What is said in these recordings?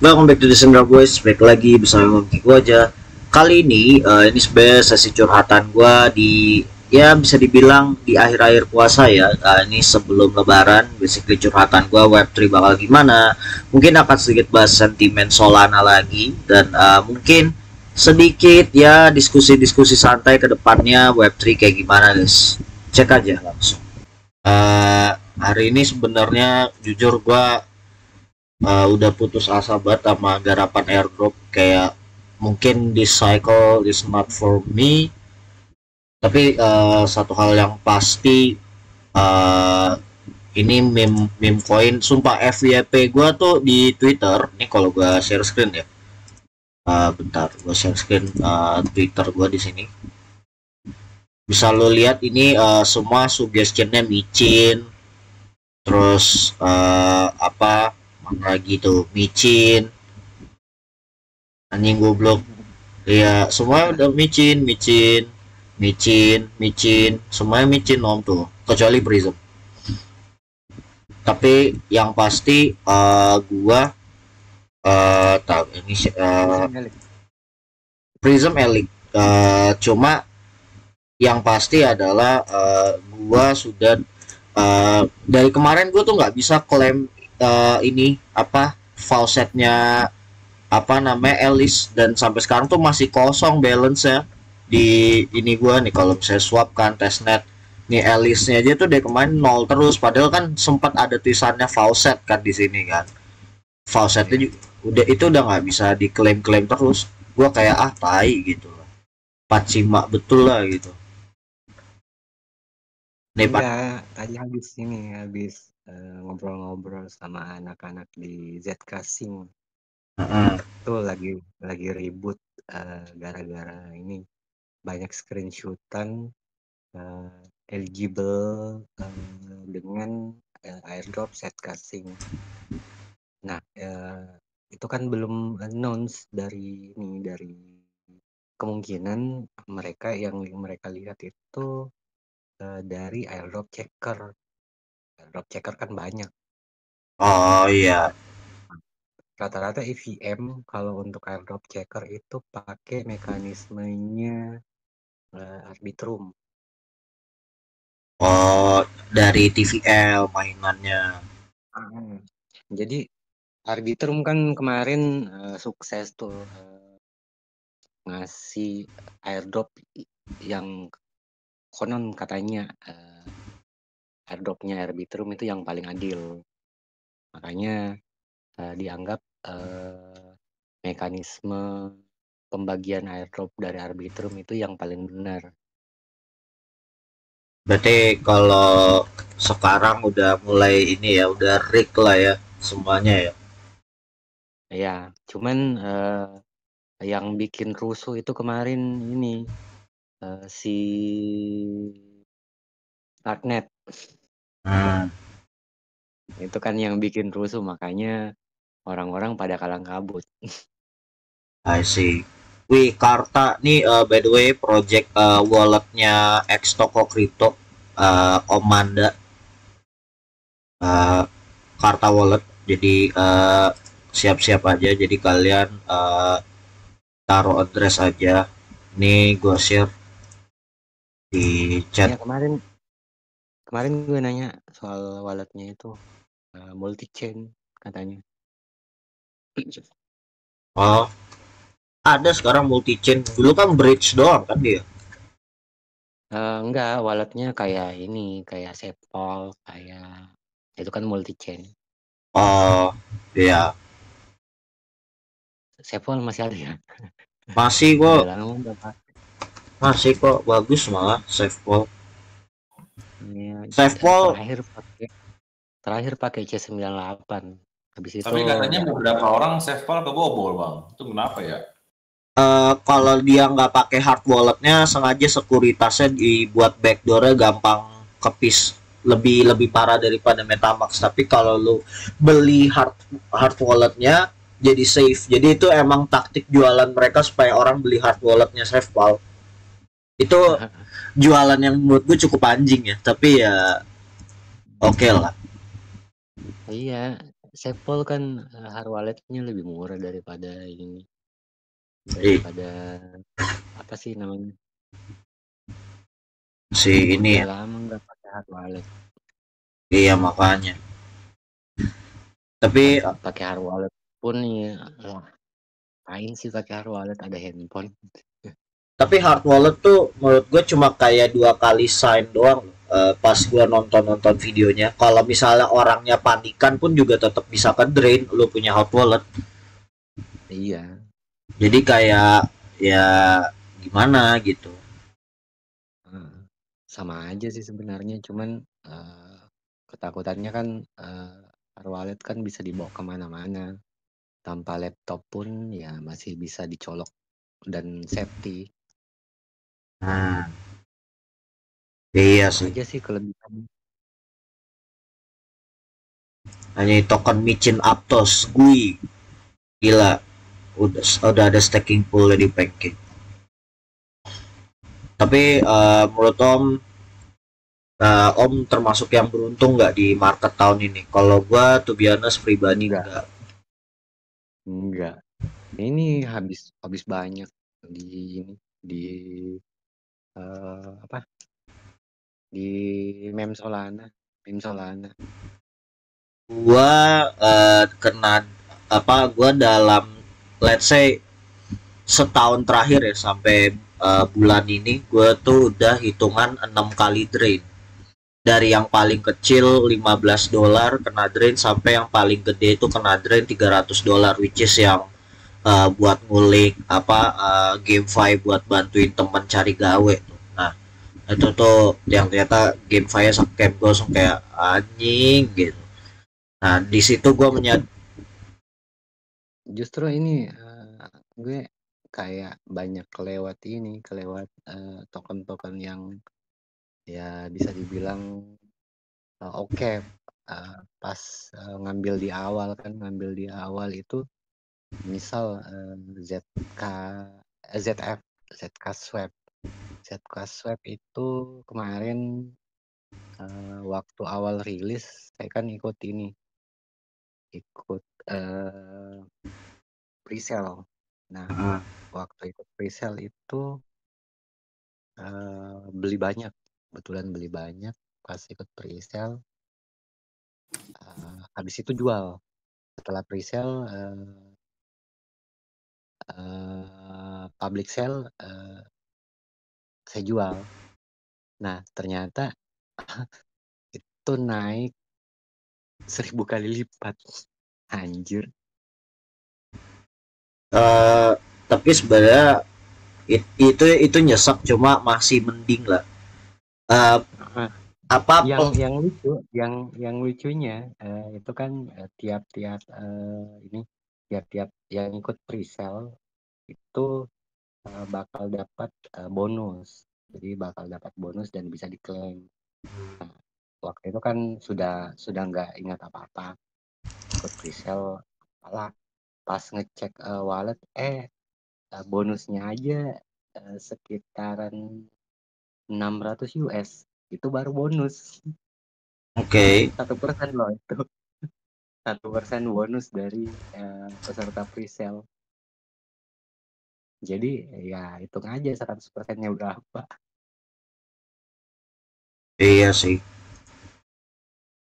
Welcome back to the Central Voice. Back lagi bersama gue aja. Kali ini sebenarnya sesi curhatan gue di ya bisa dibilang di akhir-akhir puasa ya. Ini sebelum Lebaran. Basically curhatan gue Web3 bakal gimana. Mungkin akan sedikit bahas sentimen Solana lagi dan mungkin sedikit ya diskusi-diskusi santai ke depannya Web3 kayak gimana guys. Cek aja langsung. Hari ini sebenarnya jujur gue udah putus asa banget sama garapan airdrop, kayak mungkin this cycle is not for me. Tapi satu hal yang pasti, uh, ini meme coin sumpah. FYP gue tuh di Twitter nih, kalau gue share screen ya. Bentar gue share screen Twitter gue di sini. Bisa lo lihat ini, semua suggestionnya micin, terus apa mana lagi tuh micin, anjing goblok. Ya semua udah micin micin micin micin, semuanya micin om tuh, kecuali Prism. Tapi yang pasti gua tahu ini Prism Elite. Cuma yang pasti adalah gua sudah dari kemarin gua tuh nggak bisa klaim ini apa faucetnya, apa namanya, Alice, dan sampai sekarang tuh masih kosong balance ya di ini gua nih. Kalau saya swap kan testnet nih, Alice-nya aja tuh dari kemarin nol terus, padahal kan sempat ada tulisannya faucet kan di sini kan. Faucetnya udah itu udah nggak bisa diklaim-klaim terus. Gua kayak tai gitu loh, pacima betul lah gitu nih Pak. Enggak, tadi habis ngobrol-ngobrol sama anak-anak di ZK Sing. Tuh lagi ribut gara-gara ini banyak screenshotan eligible dengan airdrop ZK Sing. Nah, itu kan belum announce dari kemungkinan mereka yang mereka lihat itu dari airdrop checker. Airdrop checker kan banyak. Oh iya. Rata-rata EVM kalau untuk airdrop checker itu pakai mekanismenya Arbitrum. Oh, dari TVL mainannya. Jadi Arbitrum kan kemarin sukses tuh ngasih airdrop yang konon katanya airdropnya Arbitrum itu yang paling adil. Makanya dianggap mekanisme pembagian airdrop dari Arbitrum itu yang paling benar. Berarti kalau sekarang udah mulai ini ya, udah rig lah ya semuanya ya. Ya, cuman yang bikin rusuh itu kemarin ini si Darknet. Itu kan yang bikin rusuh, makanya orang-orang pada kalang kabut. I see. Wih, Karta nih, by the way, project walletnya X Toko Crypto, Om Manda, uh, Karta Wallet. Jadi siap-siap aja. Jadi kalian taruh address aja. Nih gue share di chat. Ya, kemarin gue nanya soal walletnya itu multi chain katanya. Oh, ada sekarang multi chain. Dulu kan bridge doang kan dia. Enggak, walletnya kayak ini, kayak Sepol, kayak itu kan multi chain. Oh, iya. Sepol masih ada ya? Masih Udah kok, lama udah Pak. masih kok bagus malah SafePol. Iya, SafePol. terakhir pakai C98. Habis itu Tapi katanya beberapa orang SafePol kebobol, Bang. Itu kenapa ya? Kalau dia nggak pakai hard walletnya, sengaja sekuritasnya dibuat backdoornya gampang kepis, lebih lebih parah daripada MetaMask. Tapi kalau lu beli hard walletnya jadi safe. Jadi itu emang taktik jualan mereka supaya orang beli hard walletnya SafePal. Itu jualan yang menurut gue cukup anjing ya, tapi ya oke lah. Iya, Sepol kan hard walletnya lebih murah daripada ini, Ih, daripada apa sih namanya? si ini Udah ya. lama nggak pakai hard wallet. Iya makanya. Tapi Pakai hard wallet pun ya, ngapain sih pakai hard wallet, ada handphone. hard wallet tuh menurut gue cuma kayak 2 kali sign doang. Pas gue nonton videonya, kalau misalnya orangnya panikan pun juga tetap bisa ke drain lu punya hard wallet. Iya, Jadi kayak ya gimana gitu. sama aja sih sebenarnya, cuman ketakutannya kan hard wallet kan bisa dibawa kemana-mana. Tanpa laptop pun ya masih bisa dicolok dan safety. Nah, iya Itu sih. aja sih kelebihan. Hanya token micin Aptos GUI. Gila. Udah ada staking pool di Pancake. Tapi menurut Om termasuk yang beruntung nggak di market tahun ini? Kalau gua tuh biasa pribadi Enggak. enggak. Ini habis banyak di ini di apa? Di meme Solana. Gua kena gua dalam let's say setahun terakhir ya sampai bulan ini gua tuh udah hitungan 6 kali drain. Dari yang paling kecil $15 kena drain sampai yang paling gede itu kena drain $300, which is yang buat ngulik GameFi buat bantuin teman cari gawe. Nah itu tuh yang ternyata GameFi nya scam, gue langsung kayak anjing gitu. Nah di situ gue Justru ini gue kayak banyak kelewat token-token yang ya bisa dibilang oke, pas ngambil di awal itu misal ZK Swap itu kemarin waktu awal rilis saya kan ikut presale. Nah, waktu ikut presale itu kebetulan beli banyak pas ikut presale. Habis itu jual. Setelah presale public sale saya jual. Nah, ternyata itu naik 1000 kali lipat. Anjir. tapi sebenarnya itu nyesek, cuma masih mending lah. Yang lucunya itu kan tiap-tiap yang ikut presale itu bakal dapat bonus. Jadi bakal dapat bonus dan bisa diklaim. Nah, waktu itu kan sudah nggak ingat apa-apa. Ikut presale, pas ngecek wallet, bonusnya aja sekitaran 600 US. Itu baru bonus. Oke. 1% loh itu. 1% bonus dari peserta presale. Jadi ya hitung aja 100%-nya berapa. Iya sih.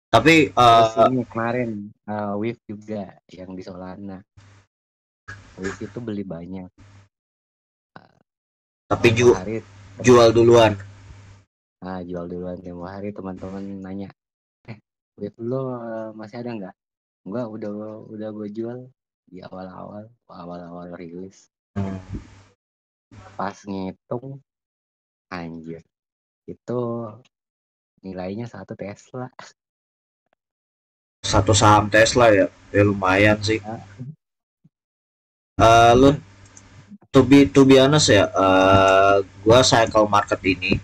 Tapi terus ini kemarin Wave juga yang di Solana. Wave itu beli banyak. Tapi jual duluan. Jual duluan. Tempo hari teman-teman nanya, Wave lo masih ada nggak? Enggak, udah gue jual di awal-awal rilis. Pas ngitung, anjir, itu nilainya 1 Tesla. 1 saham Tesla ya lumayan sih. Lu to be honest ya, gua cycle market ini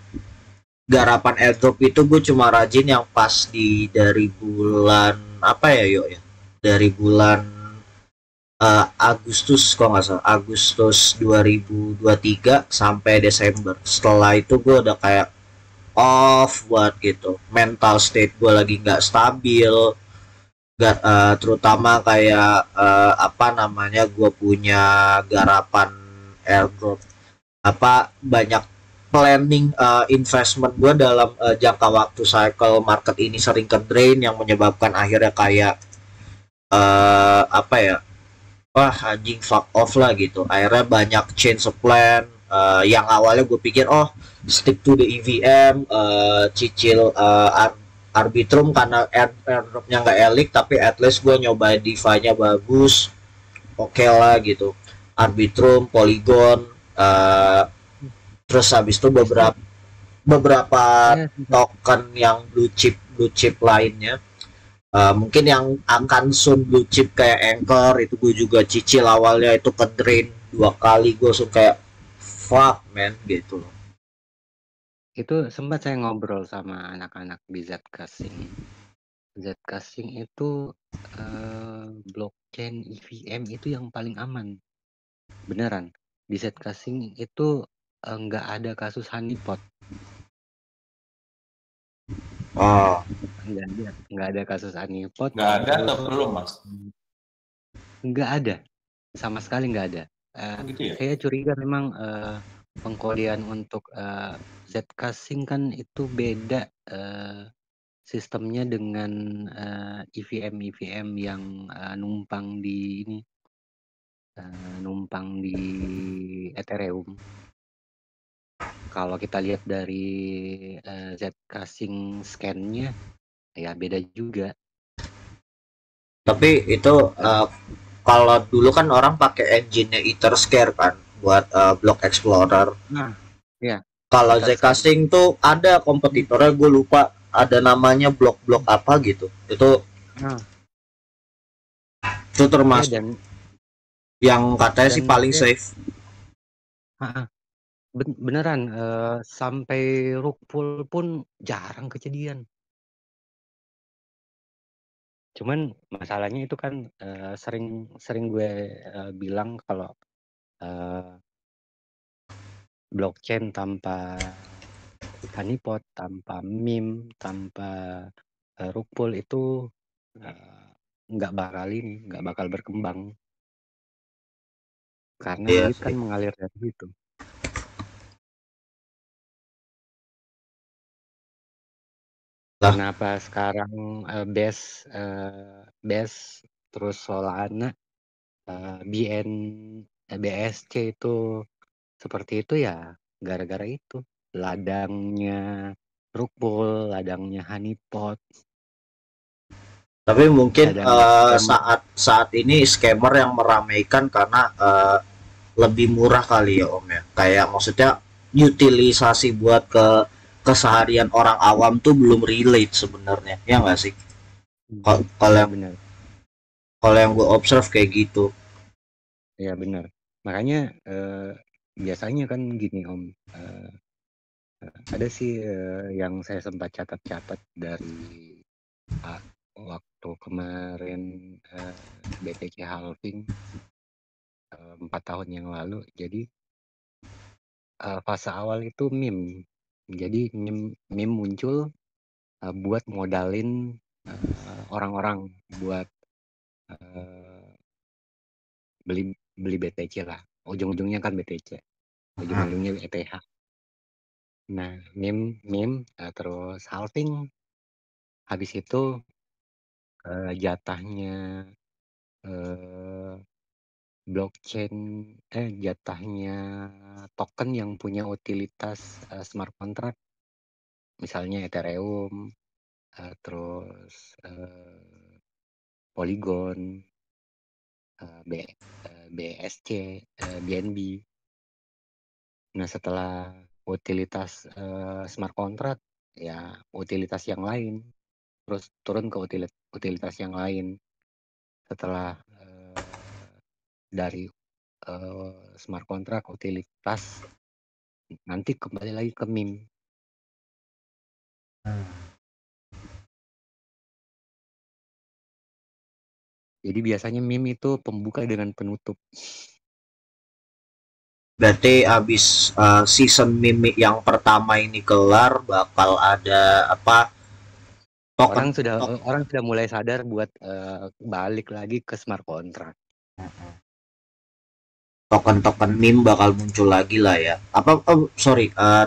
garapan airdrop itu gue cuma rajin yang pas dari bulan dari bulan Agustus, kok nggak salah Agustus 2023 sampai Desember. Setelah itu gue udah kayak off buat gitu, mental state gue lagi nggak stabil, terutama kayak apa namanya, gue punya garapan airdrop, apa banyak planning investment gue dalam jangka waktu cycle market ini sering ke drain yang menyebabkan akhirnya kayak apa ya, wah anjing fuck off lah gitu. Akhirnya banyak change of plan, yang awalnya gue pikir oh stick to the EVM, cicil Arbitrum karena airdropnya nggak elik, tapi at least gue nyobain DeFi-nya bagus, oke lah gitu. Arbitrum, Polygon, terus habis itu beberapa beberapa Ya, token yang blue chip lainnya. Mungkin yang akan soon blue chip kayak Anchor itu gue juga cicil awalnya, itu ke drain 2 kali, gue langsung kayak fuck man gitu loh. itu sempat saya ngobrol sama anak-anak di Zcasing. Zcasing itu blockchain EVM itu yang paling aman. Beneran. Di Zcasing itu nggak ada kasus honeypot. Oh, Nggak ada kasus honeypot. Nggak ada Terus atau belum, Mas? nggak ada. Sama sekali nggak ada. Gitu ya? Saya curiga memang pengkodian untuk Zcasing kan itu beda sistemnya dengan EVM yang numpang di ini, numpang di Ethereum. Kalau kita lihat dari Zcasing scan-nya, ya beda juga. tapi itu kalau dulu kan orang pakai engine-nya Etherscare kan buat block explorer. Nah, ya. Kalau Etherscare. Zcasing tuh ada kompetitornya, gue lupa ada namanya blok apa gitu. Itu Nah, ya termasuk dan yang katanya sih paling dia safe. beneran sampai rug pull pun jarang kejadian. Cuman masalahnya itu kan sering gue bilang kalau blockchain tanpa honeypot, tanpa meme, tanpa rug pull itu nggak bakal berkembang karena Iya duit sih. kan mengalir dari situ. Kenapa sekarang Base terus Solana, BSC itu seperti itu ya gara-gara itu ladangnya rug pull, ladangnya honeypot. Tapi mungkin Ladangnya scammer. saat ini scammer yang meramaikan karena lebih murah kali ya Om ya. Kayak maksudnya utilisasi buat keseharian orang awam tuh belum relate sebenarnya. Ya nggak sih? Kalau Ya yang benar. kalau yang gue observe kayak gitu. Ya benar. Makanya biasanya kan gini Om. Ada sih yang saya sempat catat dari waktu kemarin BTC halving 4 tahun yang lalu. Jadi fase awal itu meme. Jadi meme muncul buat modalin orang-orang buat beli BTC lah. Ujung-ujungnya kan BTC. Ujung-ujungnya ETH. Nah, meme terus halving. Habis itu jatahnya blockchain jatahnya token yang punya utilitas smart contract, misalnya Ethereum, terus Polygon, BSC, BNB. Nah, setelah utilitas smart contract, ya utilitas yang lain, terus turun ke utilitas yang lain. Setelah dari smart contract utilitas, nanti kembali lagi ke meme. Jadi biasanya meme itu pembuka dengan penutup. Berarti abis season meme yang pertama ini kelar bakal ada apa, Token Orang sudah mulai sadar buat balik lagi ke smart contract. token meme bakal muncul lagi lah ya.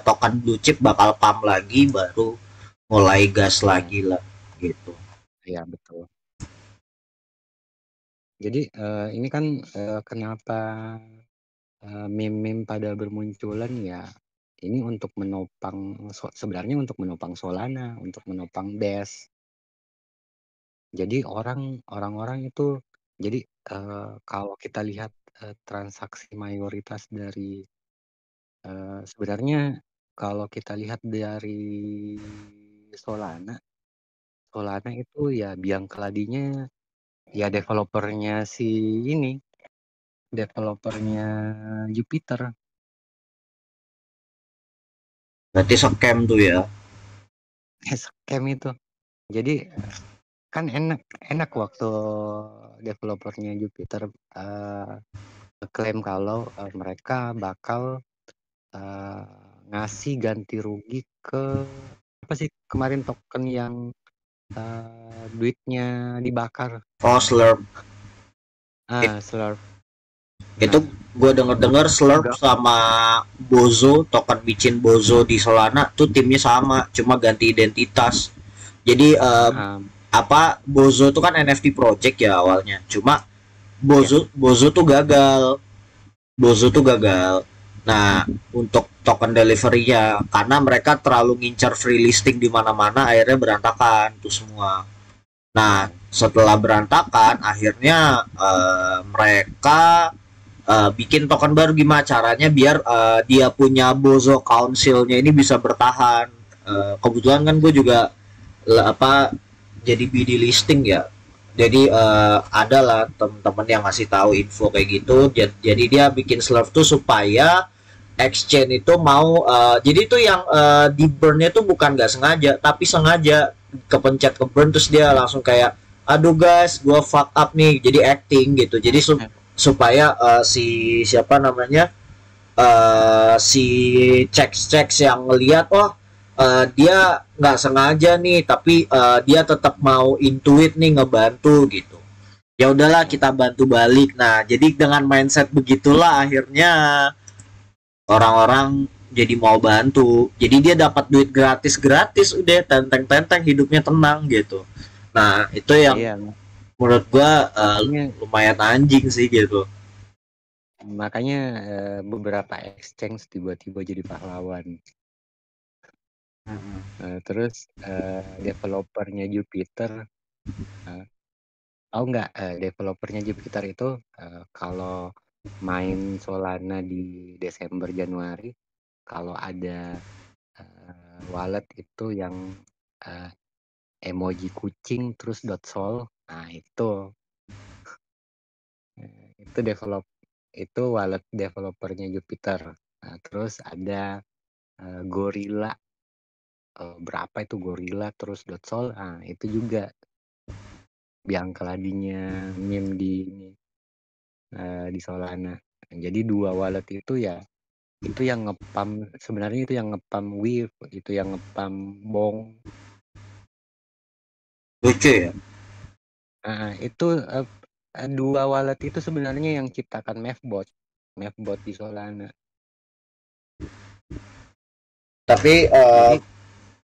Token blue chip bakal pump lagi, baru mulai gas Ya. lagi lah gitu. Iya betul. Jadi ini kan kenapa meme-meme pada bermunculan ya? Ini untuk menopang sebenarnya untuk menopang Solana, untuk menopang BES. Jadi orang-orang itu jadi kalau kita lihat transaksi mayoritas dari sebenarnya kalau kita lihat dari Solana itu ya biang keladinya ya developernya Jupiter. Berarti scam tuh ya. Scam itu. Jadi kan enak waktu developernya Jupiter klaim kalau mereka bakal ngasih ganti rugi ke apa sih kemarin token yang duitnya dibakar. Oh, Slurp. Slurp. Itu gue denger Slurp sama Bozo, token bikin Bozo di Solana tuh timnya sama, cuma ganti identitas. Jadi Bozo tuh kan NFT project ya awalnya, cuma Bozo tuh gagal. Nah, untuk token delivery-nya karena mereka terlalu ngincar free listing di mana-mana, akhirnya berantakan tuh semua. Nah, setelah berantakan akhirnya mereka bikin token baru. Gimana caranya biar dia punya Bozo Council-nya ini bisa bertahan. Kebetulan kan gue juga jadi BD listing ya. Jadi adalah teman-teman yang ngasih tahu info kayak gitu. Jadi dia bikin Slurp tuh supaya exchange itu mau jadi itu yang di burn-nya tuh bukan nggak sengaja, tapi sengaja kepencet ke burn, terus dia langsung kayak aduh guys gua fuck up nih, jadi acting gitu. Jadi supaya si cek yang ngelihat dia nggak sengaja nih, tapi dia tetap mau intuit nih ngebantu gitu. Ya udahlah kita bantu balik. Nah, jadi dengan mindset begitulah akhirnya orang-orang jadi mau bantu. Jadi dia dapat duit gratis, udah tenteng hidupnya tenang gitu. Nah, itu yang menurut gua lumayan anjing sih gitu. Makanya beberapa exchange tiba-tiba jadi pahlawan. Terus developernya Jupiter developernya Jupiter itu kalau main Solana di Desember Januari, kalau ada wallet itu yang emoji kucing terus .sol, nah itu wallet developernya Jupiter. Nah, terus ada Gorilla, berapa itu Gorilla terus .sol, nah itu juga biang keladinya meme di Solana. Jadi dua wallet itu ya itu yang ngepam, sebenarnya itu yang ngepam Weave, itu yang ngepam Bong. Lucu ya. Itu dua wallet itu sebenarnya yang ciptakan Mavebot di Solana. Tapi jadi,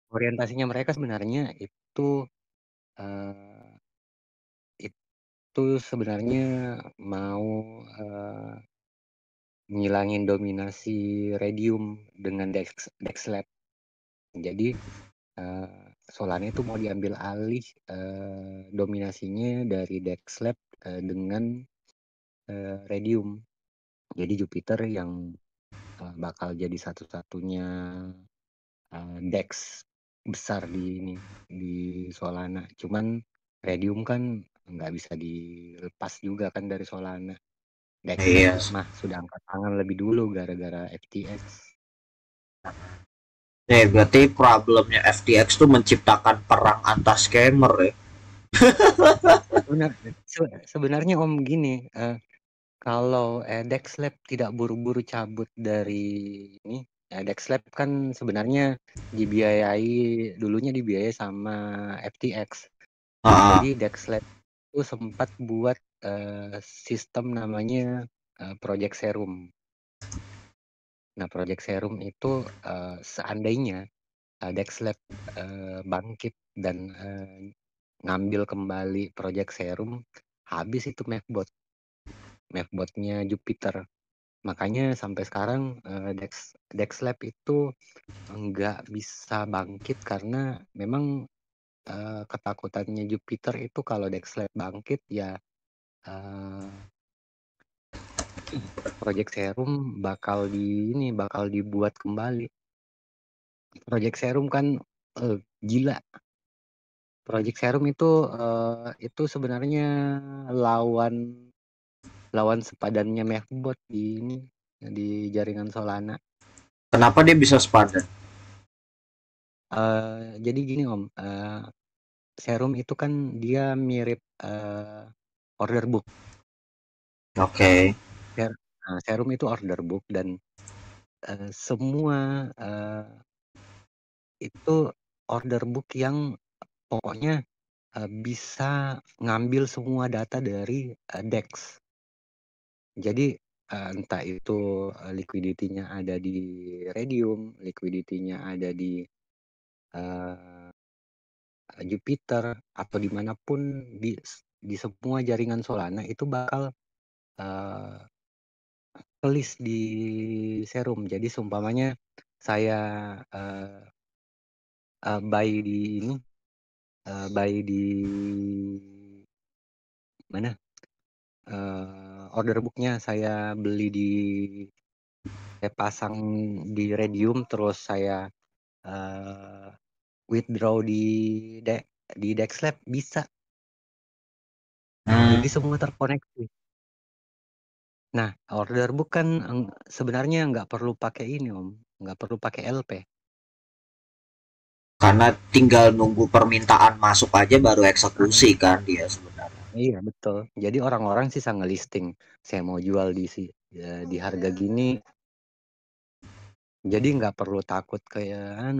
orientasinya mereka sebenarnya itu sebenarnya mau ngilangin dominasi Redium dengan DexLab. Jadi Solana itu mau diambil alih dominasinya dari DexLab dengan Redium. Jadi Jupiter yang bakal jadi satu-satunya DEX besar di Solana. Cuman Redium kan nggak bisa dilepas juga kan dari Solana. DexLab mah sudah angkat tangan lebih dulu gara-gara FTX. Berarti problemnya FTX tuh menciptakan perang antar scammer ya. Sebenarnya Om gini, kalau DexLab tidak buru-buru cabut dari Dexlab kan sebenarnya dulunya dibiayai sama FTX. Jadi Dexlab itu sempat buat sistem namanya Project Serum. Nah, Project Serum itu seandainya Dexlab bangkit dan ngambil kembali Project Serum, habis itu Mavebot-nya Jupiter. Makanya sampai sekarang Dexlab itu nggak bisa bangkit karena memang ketakutannya Jupiter itu kalau Dexlab bangkit ya Project Serum bakal dibuat kembali. Project Serum kan gila. Project Serum itu sebenarnya lawan sepadannya Mavebot di jaringan Solana. Kenapa dia bisa sepadan? Jadi gini Om, Serum itu kan dia mirip order book. Oke. Serum itu order book dan semua itu order book yang pokoknya bisa ngambil semua data dari DEX. Jadi entah itu liquidity-nya ada di Raydium, liquidity-nya ada di Jupiter atau dimanapun di semua jaringan Solana itu bakal list di Serum. Jadi seumpamanya saya buy di mana order booknya saya pasang di Raydium, terus saya withdraw di Dexlab bisa. Jadi semua terkoneksi. Nah, order book kan sebenarnya nggak perlu pakai ini Om, nggak perlu pakai LP. Karena tinggal nunggu permintaan masuk aja baru eksekusi kan dia sebenarnya. Iya betul. Jadi orang-orang sih sangat listing. Saya mau jual di harga gini. Jadi nggak perlu takut kayak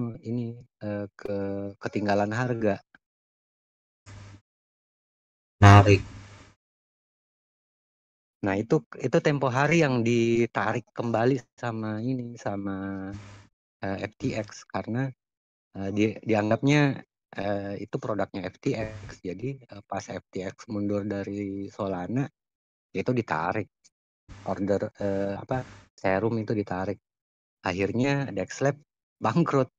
ketinggalan harga. Menarik. Nah itu tempo hari yang ditarik kembali sama FTX karena dianggapnya itu produknya FTX. Jadi pas FTX mundur dari Solana itu ditarik order Serum itu ditarik. Akhirnya Dexlab bangkrut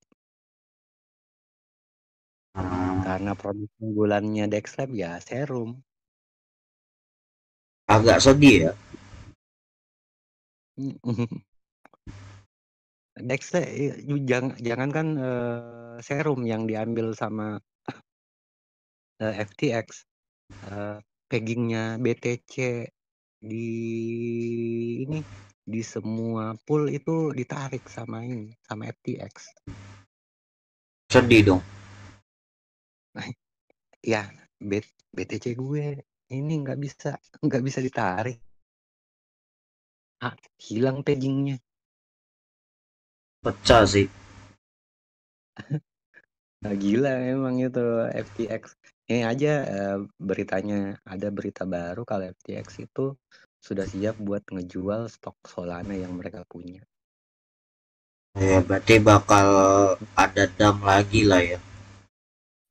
karena produk unggulannya Dexlab ya Serum. Agak sedih ya. Dexlab jangankan Serum yang diambil sama FTX, peggingnya BTC di semua pool itu ditarik sama FTX. Sedih dong. Ya BTC gue ini nggak bisa ditarik. Hilang peggingnya. Pecah sih. Gila emang itu FTX. Ini aja beritanya, ada berita baru kalau FTX itu sudah siap buat ngejual stok Solana yang mereka punya. Ya berarti bakal ada dam lagi lah ya.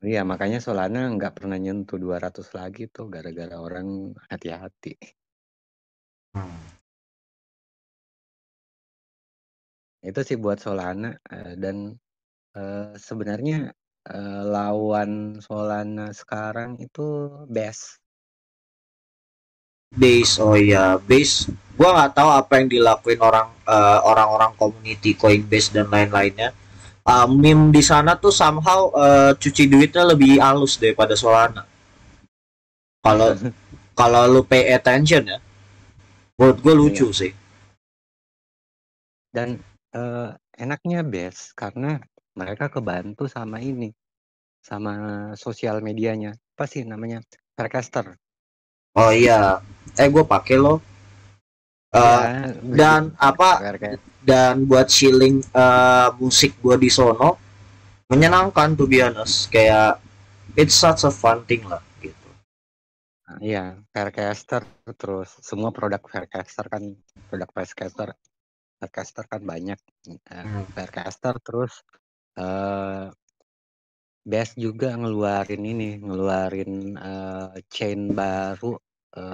Iya, makanya Solana nggak pernah nyentuh 200 lagi tuh gara-gara orang hati-hati. Itu sih buat Solana dan sebenarnya lawan Solana sekarang itu Base. Oh ya, Base. Gua nggak tahu apa yang dilakuin orang-orang community Coinbase dan lain-lainnya. Meme di sana tuh somehow cuci duitnya lebih halus daripada Solana. Kalau kalau lu pay attention ya, menurut gue lucu sih. Dan enaknya Base karena mereka kebantu sama sosial medianya. Apa sih namanya? Faircaster. Oh iya, gue pakai lo. Eh, Ya, dan apa kayak dan buat chilling musik gua di sono menyenangkan tuh biasa kayak it's such a fun thing lah gitu. iya, Faircaster terus semua produk Faircaster kan banyak. Hmm. Faircaster terus eh Best juga ngeluarin chain baru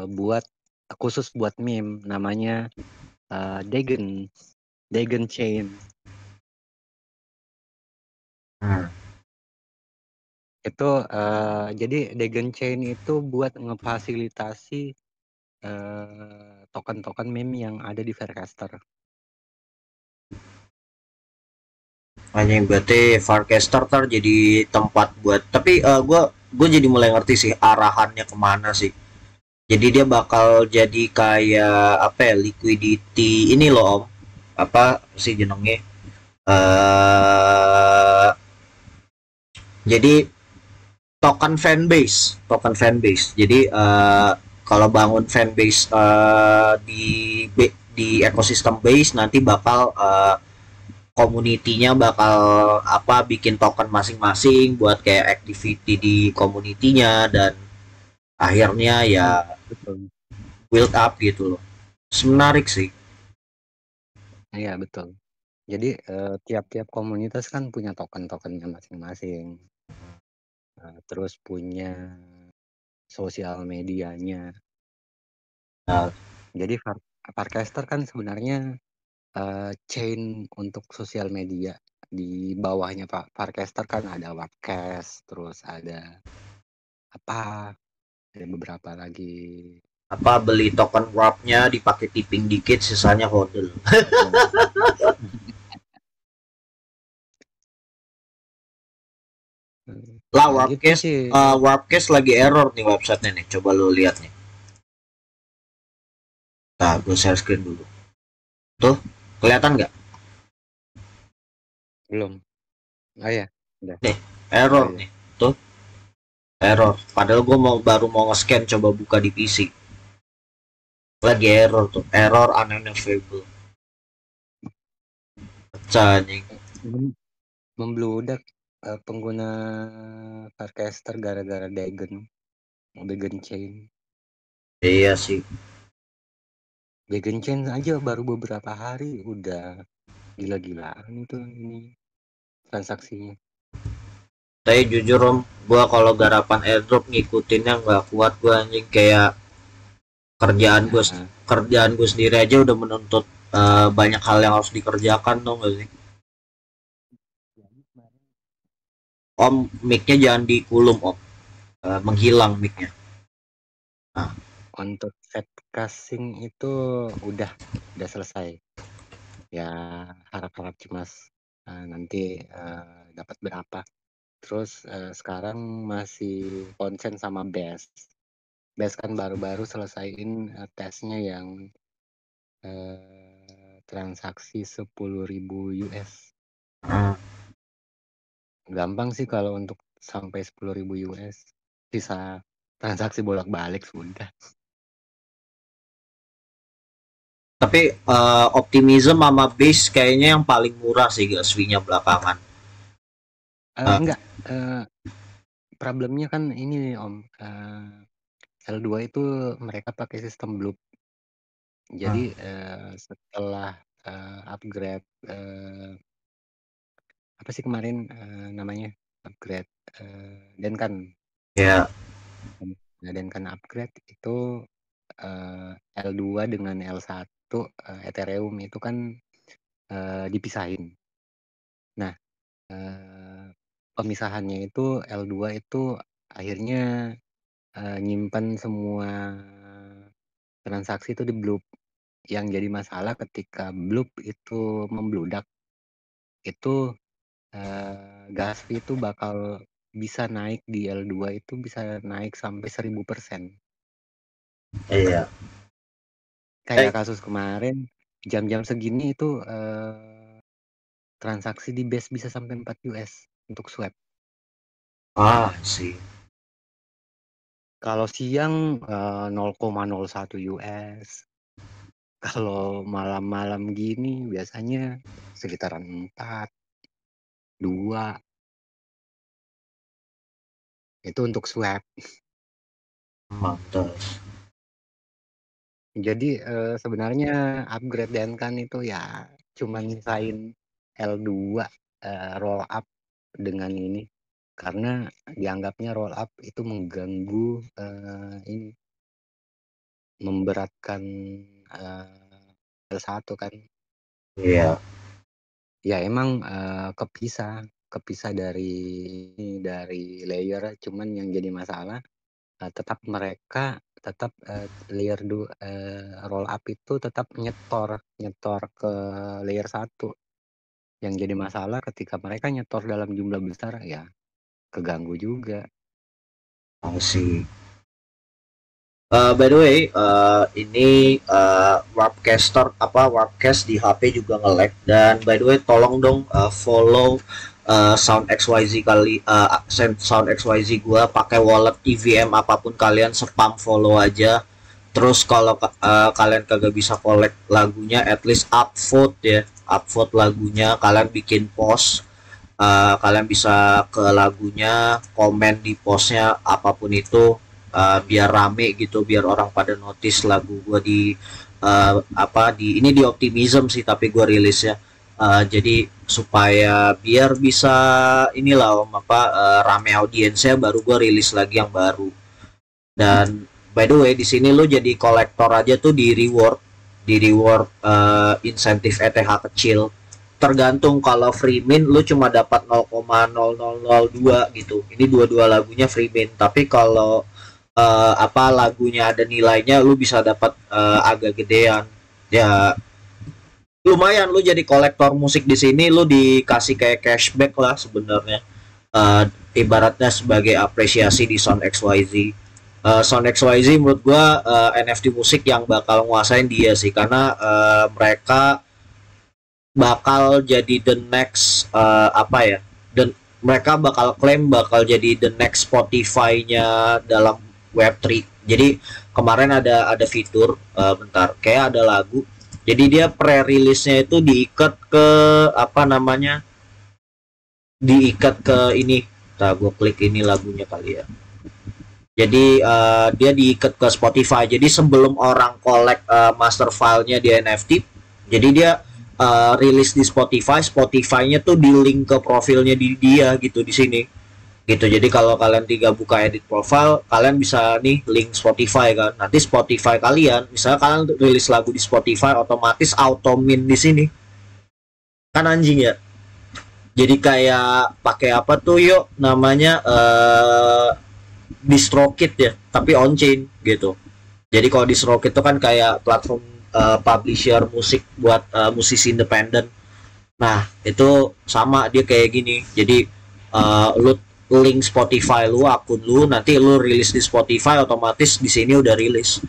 buat khusus buat meme namanya Degen Chain. Hmm. Itu jadi Degen Chain itu buat ngefasilitasi token-token meme yang ada di Faircaster. Anjing berarti Farcaster tar jadi tempat buat tapi gue jadi mulai ngerti sih arahannya kemana sih. Jadi dia bakal jadi kayak apa ya liquidity ini loh om apa sih jenengnya jadi token fanbase jadi kalau bangun fanbase di ekosistem base nanti bakal community-nya bakal apa bikin token masing-masing buat kayak activity di community-nya dan akhirnya ya Betul. build up gitu loh. Menarik sih. Iya betul. Jadi tiap-tiap komunitas kan punya token-tokennya masing-masing. Terus punya sosial medianya. Nah, Jadi Farcaster kan sebenarnya chain untuk sosial media. Di bawahnya Pak Farcaster kan ada Webcast, terus ada apa? Ada beberapa lagi. apa beli token warp-nya dipakai tipping dikit sisanya hodl. Lah Ya gitu warpcase sih. warpcase lagi error nih websitenya nih. Coba lu lihat nih. Nah, gue share screen dulu. Tuh, kelihatan nggak? Belum. Oh ya, udah. Nih, Oh error iya. nih. Tuh, error. Padahal gue baru mau nge-scan coba buka di PC. Lagi error tuh. Error unavailable. Pecah anjing. Membludak pengguna Farcaster gara-gara Degen Chain. Iya sih. Degen Chain aja baru beberapa hari udah gila-gilaan itu ini transaksinya. Tapi jujur om, gua kalau garapan airdrop ngikutinnya nggak kuat gua anjing kayak kerjaan gua Nah, kerjaan gua sendiri aja udah menuntut banyak hal yang harus dikerjakan dong gak sih? Om, mic-nya jangan dikulum om. Menghilang mic-nya. Nah, untuk set casing itu udah selesai. Ya harap-harap cemas nanti dapat berapa. Terus sekarang masih konsen sama Best. Best kan baru-baru selesaiin tesnya yang transaksi 10.000 US. hmm. Gampang sih kalau untuk sampai 10.000 US. Bisa transaksi bolak-balik sudah. Tapi optimism sama base kayaknya yang paling murah sih gas fee-nya belakangan. Enggak. Problemnya kan ini Om. L2 itu mereka pakai sistem Bloop. Jadi setelah upgrade apa sih kemarin namanya upgrade Denkan. Ya, Nah, Denkan upgrade itu L2 dengan L1 Ethereum itu kan dipisahin. Nah, pemisahannya itu L2 itu akhirnya nyimpan semua transaksi itu di Bloop. Yang jadi masalah ketika Bloop itu membludak, itu gas fee itu bakal bisa naik di L2 itu bisa naik sampai 1000%. iya. Kayak kasus kemarin, jam-jam segini itu transaksi di Base bisa sampai 4 US untuk swap. Sih. Kalau siang 0,01 US. Kalau malam-malam gini biasanya sekitaran 4, 2, itu untuk swab. Mantap. Jadi, sebenarnya upgrade Denkan itu ya cuman nyisain L2, roll up dengan ini, karena dianggapnya roll up itu mengganggu, ini, memberatkan, L1 kan. Iya. Ya emang, kepisah dari layer, cuman yang jadi masalah, tetap mereka tetap, roll up itu tetap nyetor nyetor ke layer 1. Yang jadi masalah ketika mereka nyetor dalam jumlah besar, ya keganggu juga. Masih. By the way, ini Warpcast di HP juga nge-lag, dan by the way tolong dong follow Sound XYZ Sound XYZ gua pakai wallet EVM apapun kalian spam follow aja. Terus kalau kalian kagak bisa collect lagunya, at least upvote ya, upvote lagunya, kalian bikin post. Kalian bisa ke lagunya, komen di postnya apapun itu, biar rame gitu, biar orang pada notice lagu gue di ini di Optimism sih, tapi gue rilis ya. Jadi supaya biar bisa inilah om rame audiensnya, baru gue rilis lagi yang baru. Dan by the way di sini lo jadi kolektor aja tuh di reward insentif ETH kecil. Tergantung, kalau free mint lu cuma dapat 0,0002 gitu. Ini dua-dua lagunya free mint, tapi kalau lagunya ada nilainya, lu bisa dapat agak gedean. Ya lumayan, lu jadi kolektor musik di sini, lu dikasih kayak cashback lah sebenarnya. Eh, Ibaratnya sebagai apresiasi di Sound XYZ. Sound XYZ menurut gua NFT musik yang bakal nguasain dia sih, karena mereka bakal jadi the next dan mereka bakal klaim bakal jadi the next Spotify-nya dalam Web3. Jadi kemarin ada fitur, kayak ada lagu. Jadi dia pre-release-nya itu diikat ke diikat ke ini. Nah, gue klik ini lagunya kali ya. Jadi dia diikat ke Spotify. Jadi sebelum orang collect master file-nya di NFT, jadi dia rilis di Spotify. Spotify-nya tuh di link ke profilnya di dia gitu di sini. Gitu. Jadi kalau kalian tiga buka edit profile, kalian bisa nih link Spotify kan. Nanti Spotify kalian, misalnya kalian rilis lagu di Spotify, otomatis auto min di sini. Kan anjing ya. Jadi kayak pakai apa tuh yuk namanya DistroKid ya, tapi on chain gitu. Jadi kalau DistroKid itu kan kayak platform publisher musik buat musisi independen. Nah itu sama, dia kayak gini. Jadi lu link Spotify lu, akun lu, nanti lu rilis di Spotify, otomatis di sini udah rilis.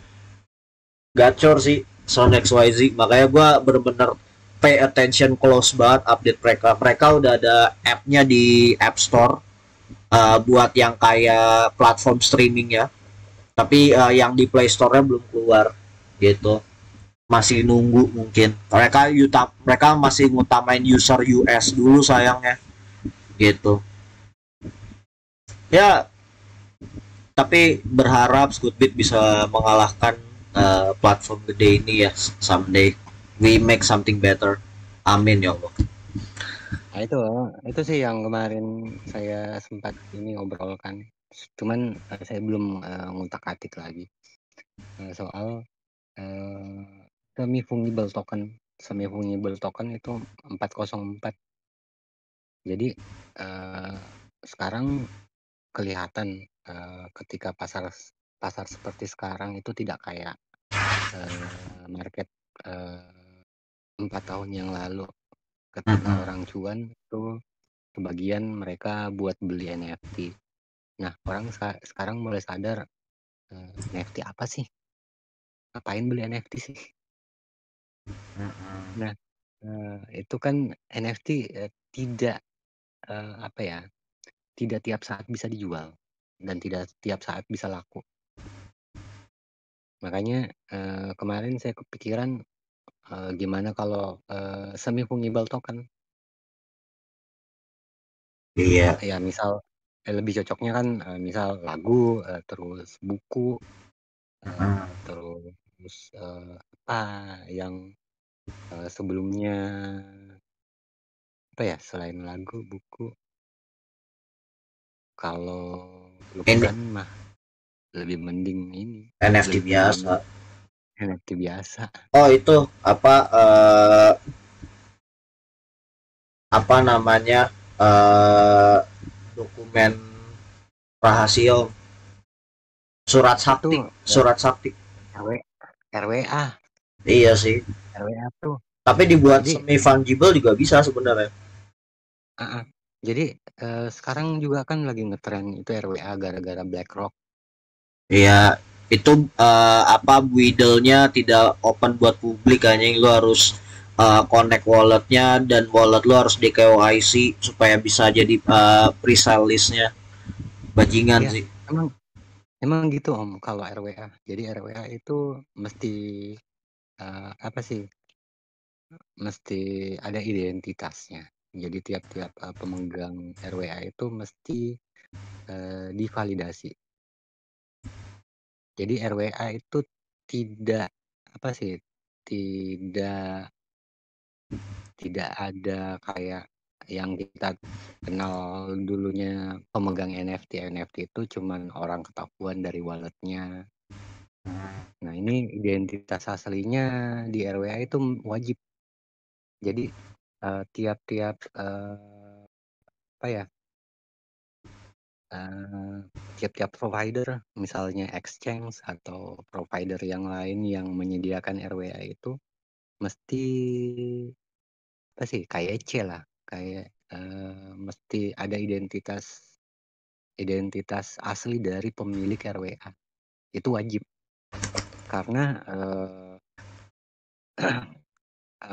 Gacor sih Sound XYZ, makanya gue bener-bener pay attention close banget update mereka. Mereka udah ada app-nya di App Store, buat yang kayak platform streaming ya, tapi yang di Play Store-nya belum keluar gitu, masih nunggu. Mungkin mereka masih ngutamain user US dulu sayangnya gitu ya. Tapi berharap Scootbit bisa mengalahkan platform gede ini ya, someday we make something better, amin ya Allah. Nah itu sih yang kemarin saya sempat ini ngobrolkan. Cuman saya belum ngutak-atik lagi soal semi fungible token. Semi fungible token itu 404. Jadi sekarang kelihatan ketika pasar seperti sekarang itu tidak kayak market 4 tahun yang lalu. Ketika orang cuan itu sebagian mereka buat beli NFT. Nah, orang sekarang mulai sadar, NFT apa sih? Ngapain beli NFT sih? Nah, itu kan NFT tidak tidak tiap saat bisa dijual dan tidak tiap saat bisa laku. Makanya kemarin saya kepikiran gimana kalau semi fungible token? Iya. Ya misal lebih cocoknya kan misal lagu, terus buku, terus apa yang sebelumnya apa ya selain lagu, buku, kalau Ini lukisan mah lebih mending ini, NFT lebih mending biasa. NFT biasa. Oh itu apa namanya dokumen rahasia, Itu surat sakti. RW, RWA, Iya sih. RWA tuh. Tapi dibuat Jadi, semi fungible juga bisa sebenarnya. jadi sekarang juga kan lagi ngetren itu RWA gara-gara BlackRock. Iya, itu apa Widel-nya tidak open buat publik, hanya lu harus connect walletnya dan wallet lu harus di KYC supaya bisa jadi pre-sale list-nya. Bajingan Iya, sih. emang gitu Om kalau RWA. Jadi RWA itu mesti apa sih? Mesti ada identitasnya. Jadi tiap-tiap pemegang RWA itu mesti divalidasi. Jadi RWA itu tidak apa sih? Tidak ada kayak yang kita kenal dulunya pemegang NFT itu cuman orang ketahuan dari walletnya. Nah ini identitas aslinya di RWA itu wajib. Jadi tiap-tiap apa ya? Tiap-tiap provider, misalnya exchange atau provider yang lain yang menyediakan RWA itu mesti apa sih kayak C lah, kayak mesti ada identitas asli dari pemilik RWA. Itu wajib. Karena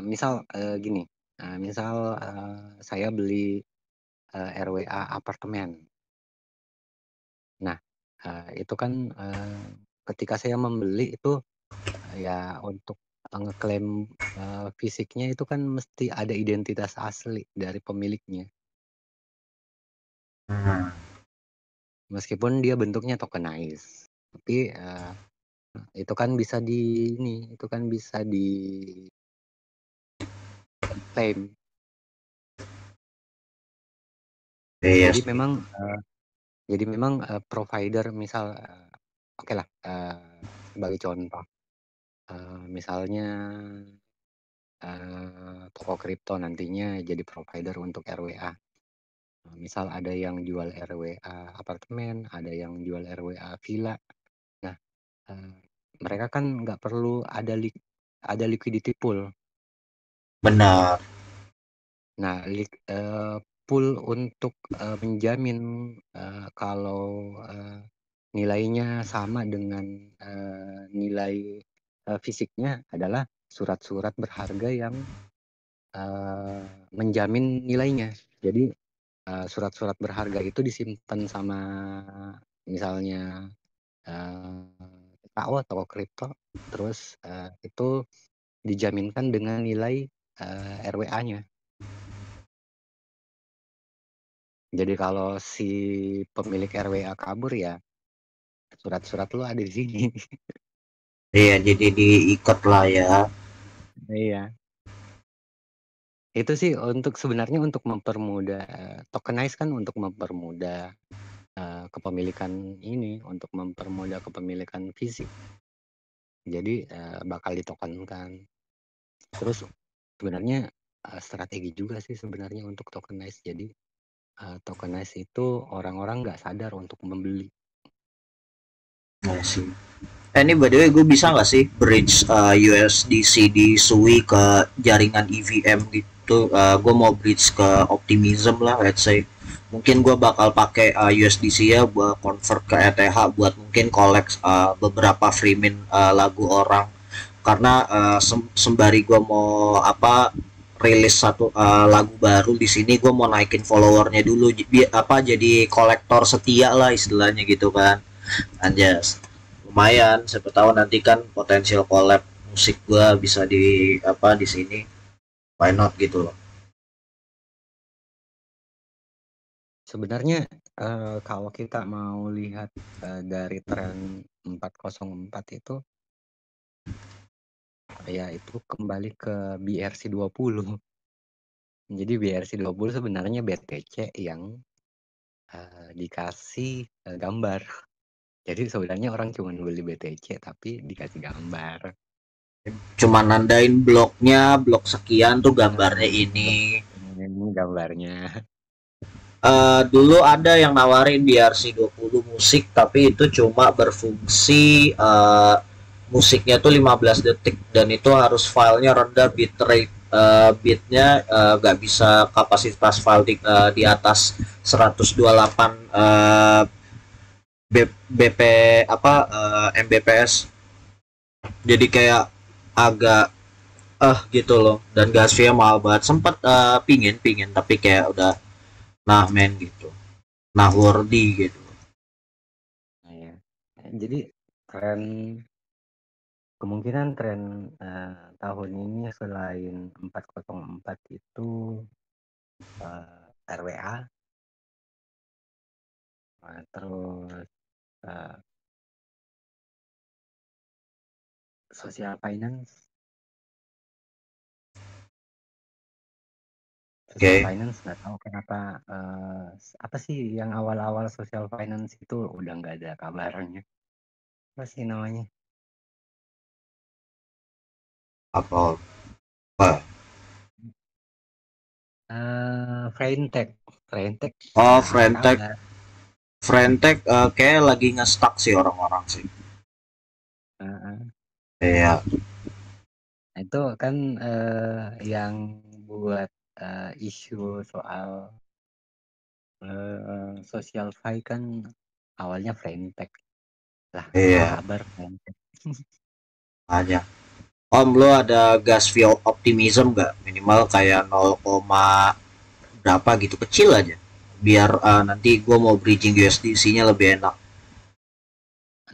misal gini, misal saya beli RWA apartemen. Nah, itu kan ketika saya membeli itu ya untuk ngeklaim fisiknya itu kan mesti ada identitas asli dari pemiliknya. Meskipun dia bentuknya tokenized, tapi itu kan bisa diklaim. Iya. Jadi memang provider misal oke lah sebagai contoh misalnya toko kripto nantinya jadi provider untuk RWA. Misal ada yang jual RWA apartemen, ada yang jual RWA villa. Nah, mereka kan nggak perlu ada liquidity pool. Benar. Nah, pool untuk menjamin kalau nilainya sama dengan nilai fisiknya adalah surat-surat berharga yang menjamin nilainya. Jadi surat-surat berharga itu disimpan sama misalnya TKO atau kripto, terus itu dijaminkan dengan nilai RWA-nya. Jadi kalau si pemilik RWA kabur ya surat-surat lu ada di sini. Iya, jadi diikat lah ya. Iya. Itu sih sebenarnya untuk mempermudah tokenize kan untuk mempermudah kepemilikan ini, untuk mempermudah kepemilikan fisik. Jadi bakal ditokenkan. Terus sebenarnya strategi juga sih sebenarnya untuk tokenize. Jadi tokenize itu orang-orang nggak sadar untuk membeli. Nah sih. Ini by the way gue bisa nggak sih bridge USDC di Sui ke jaringan EVM gitu? Gue mau bridge ke Optimism lah, let's say. Mungkin gue bakal pakai USDC ya buat convert ke ETH buat mungkin collect beberapa free mint lagu orang. Karena sembari gue mau rilis satu lagu baru di sini, gue mau naikin followernya dulu jadi kolektor setia lah istilahnya gitu kan. Anjas lumayan, siapa tahu nanti kan potensial collab musik gua bisa di apa di sini, why not gitu loh. Sebenarnya kalau kita mau lihat dari tren 404 itu, ya itu kembali ke BRC 20. Jadi BRC 20 sebenarnya BTC yang dikasih gambar. Jadi sebenarnya orang cuma beli BTC tapi dikasih gambar. Cuma nandain bloknya, blok sekian tuh gambarnya ini. Ini gambarnya. Dulu ada yang nawarin BRC 20 musik, tapi itu cuma berfungsi musiknya tuh 15 detik dan itu harus filenya rendah bitrate, bitnya nggak bisa kapasitas file di atas 128 BP apa Mbps. Jadi kayak agak gitu loh, dan gas fee mahal banget. Sempet pingin tapi kayak udah nah men gitu, nah worthy gitu. Nah, ya. Jadi kemungkinan tren tahun ini selain 404 itu RWA, terus social finance. Social finance nggak tahu kenapa apa sih yang awal-awal social finance itu udah nggak ada kabarnya. Apa sih namanya? Apa? Frentech. Oh, Frentech kayak lagi nge-stuck sih orang-orang sih. Iya. Itu kan yang buat isu soal social fi kan awalnya Frentech lah. Iya. Kabar Frentech. Aja. Om, lo ada gas fee optimism nggak? Minimal kayak 0, berapa gitu, kecil aja. Biar nanti gue mau bridging USDC-nya lebih enak.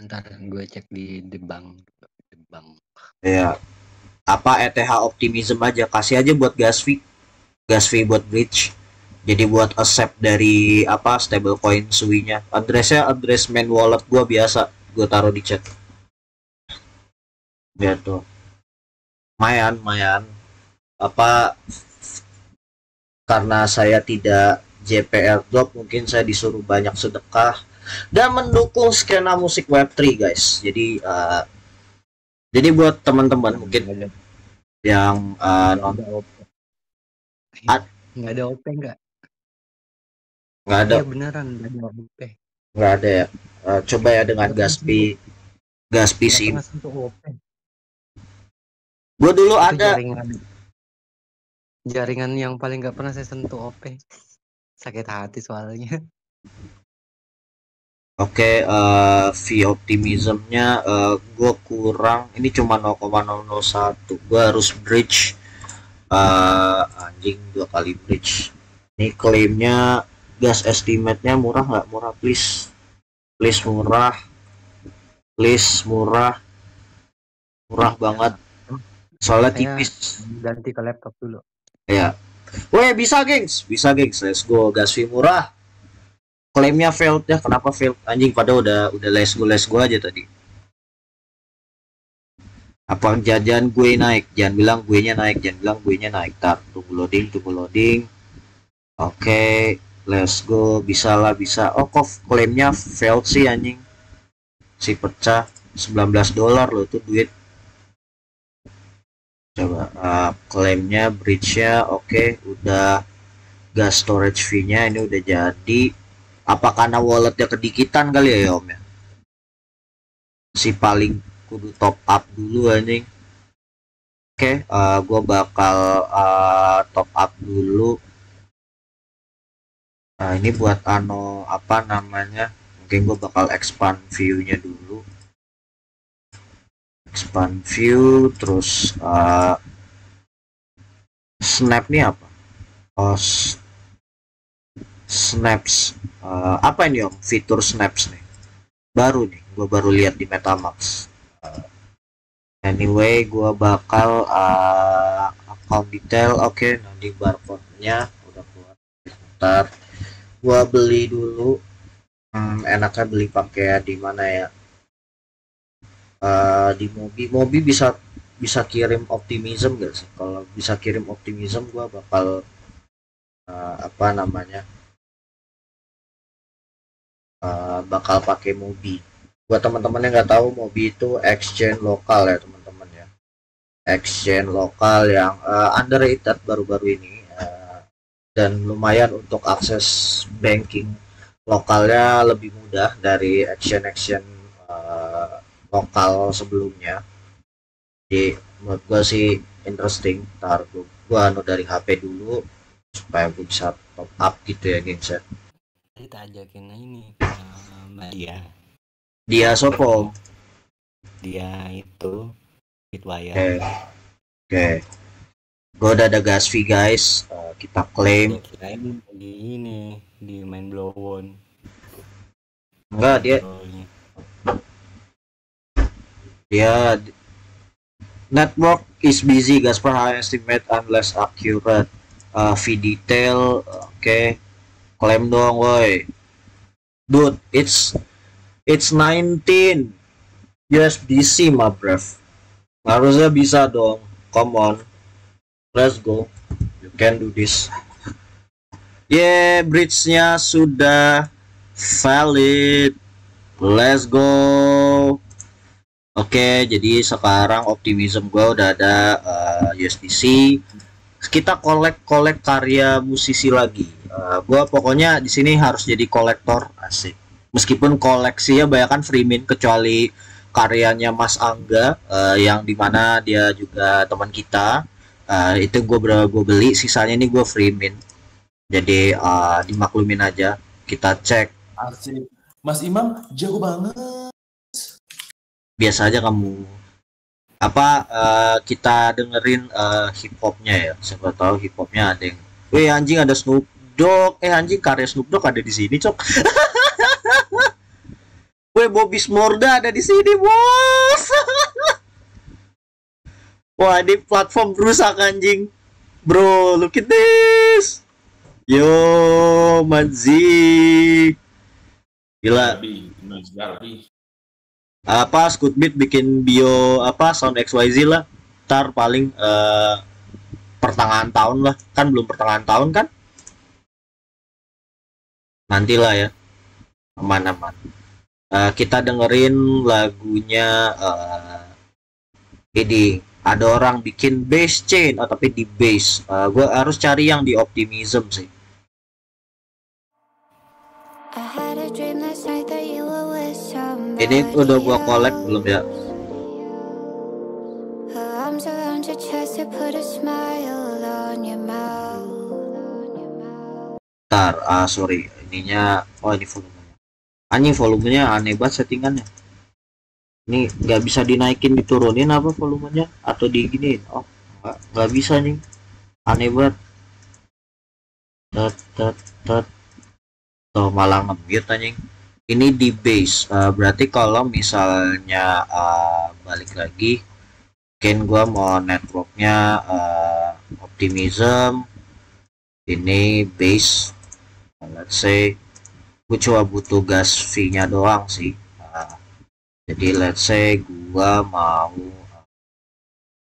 Ntar gue cek di The Bank. Iya. Apa ETH optimism aja, kasih aja buat gas fee buat bridge. Jadi buat accept dari apa stablecoin SUI-nya. Addressnya address main wallet gue biasa, gue taruh di chat. Gitu. Mayan apa, karena saya tidak JPR drop, mungkin saya disuruh banyak sedekah dan mendukung skena musik Web3 guys. Jadi buat teman-teman mungkin yang nonton, nggak ada OP nggak ada. Iya beneran nggak ada OP. Nggak ada ya. Coba ya dengan Gaspi sih. Gue dulu itu ada jaringan yang paling nggak pernah saya sentuh OP. Sakit hati soalnya. Oke, fee optimismnya gue kurang. Ini cuma 0,001. Gue harus bridge. Anjing 2 kali bridge. Ini klaimnya gas estimate-nya murah nggak? Murah please murah. Murah banget. Soalnya tipis. Ganti ke laptop dulu. Ya. Weh, bisa gengs. Let's go. Gas fee murah. Klaimnya failed ya. Kenapa failed? Anjing, pada udah les gue aja tadi. Apa jajan gue naik? Jangan bilang gue nya naik. Tar, tunggu loading. Oke, let's go. Bisa. Oh, kok klaimnya failed sih anjing. Si pecah. $19 loh tuh duit. Coba klaimnya, bridge-nya oke, udah. Gas storage fee-nya ini udah jadi. Apa karena walletnya kedikitan kali ya om ya? Si paling kudu top up dulu anjing. Oke, gue bakal top up dulu. Nah, ini buat apa namanya? Mungkin gue bakal expand view-nya dulu. Expand view, terus snap nih apa? Oh, snaps. Apa ini om? Fitur snaps nih. Baru nih, gue baru lihat di MetaMask. Anyway, gua bakal account detail. Oke, nanti barcode-nya udah keluar. Bentar, gua beli dulu. Enaknya beli pakai di mana ya? Di Mobi bisa bisa kirim optimism gak sih? Kalau bisa kirim optimism, gua bakal apa namanya? Bakal pakai Mobi. Buat teman-teman yang nggak tahu, Mobi itu exchange lokal ya teman-teman ya. Exchange lokal yang underrated baru-baru ini, dan lumayan untuk akses banking lokalnya lebih mudah dari exchange lokal sebelumnya. Jadi menurut gua sih interesting. Ntar gua anu dari HP dulu supaya gua bisa top up gitu ya gengs ya. Kita ajakin ini ke Mbak Dia sopo. dia itu Bitwire. Oke. Gua udah ada gas fee guys. Kita klaim. Dia kirain di ini di main blow on. Enggak, dia network is busy guys per high estimate unless accurate. Fee detail. Oke. Klaim dong woi. Dude, it's 19 USDC my breath. Harusnya bisa dong. Come on. Let's go. You can do this. Yeah, bridge-nya sudah valid. Let's go. Oke, jadi sekarang optimism gue udah ada USDC. Kita kolek karya musisi lagi. Gue pokoknya di sini harus jadi kolektor, asik. Meskipun koleksinya banyak kan free mint, kecuali karyanya Mas Angga yang dimana dia juga teman kita. Itu gue beli, sisanya ini gue free mint. Jadi dimaklumin aja. Kita cek. Asik. Mas Imam jago banget. Biasa aja kamu. Kita dengerin hip hopnya ya. Siapa tahu hip hopnya ada yang. Anjing ada Snoop Dogg. Anjing karya Snoop Dogg ada di sini, cok. Bobby Smorda ada di sini, bos. Wah, ini platform rusak anjing. Bro, look at this. Yo, Manzi. Gila. Scootbeat bikin bio sound XYZ lah. Ntar paling pertengahan tahun lah. Kan belum pertengahan tahun kan? Nantilah ya. Aman-aman. Kita dengerin lagunya ini. Ada orang bikin bass chain, tapi di bass. Gue harus cari yang di optimism sih. Ini udah gua collect belum ya? Ntar, sorry, ininya, ini volumenya. Anjing volumenya aneh banget settingannya. Ini nggak bisa dinaikin diturunin apa volumenya atau diginiin? Oh, nggak bisa nih, aneh banget. Tuh malah nge-mute anjing. Ini di base, berarti kalau misalnya balik lagi, mungkin gua mau networknya optimism, ini base, let's say gue coba butuh gas fee nya doang sih. Jadi let's say gua mau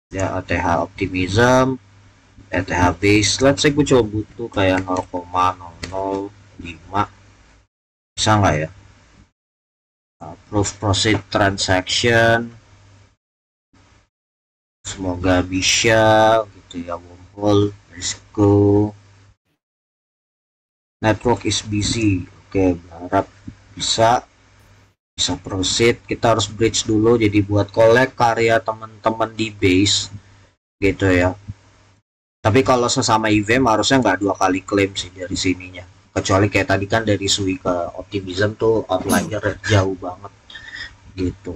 ya ATH optimism, ATH base, let's say gue coba butuh kayak 0,005, bisa nggak ya? Proof proceed transaction, semoga bisa gitu ya. Wormhole, risiko, network is busy. Oke, berharap bisa proceed. Kita harus bridge dulu, jadi buat collect karya teman-teman di base gitu ya. Tapi kalau sesama event harusnya nggak 2 kali klaim sih dari sininya, kecuali kayak tadi kan dari Sui ke optimism tuh outlier jauh banget gitu.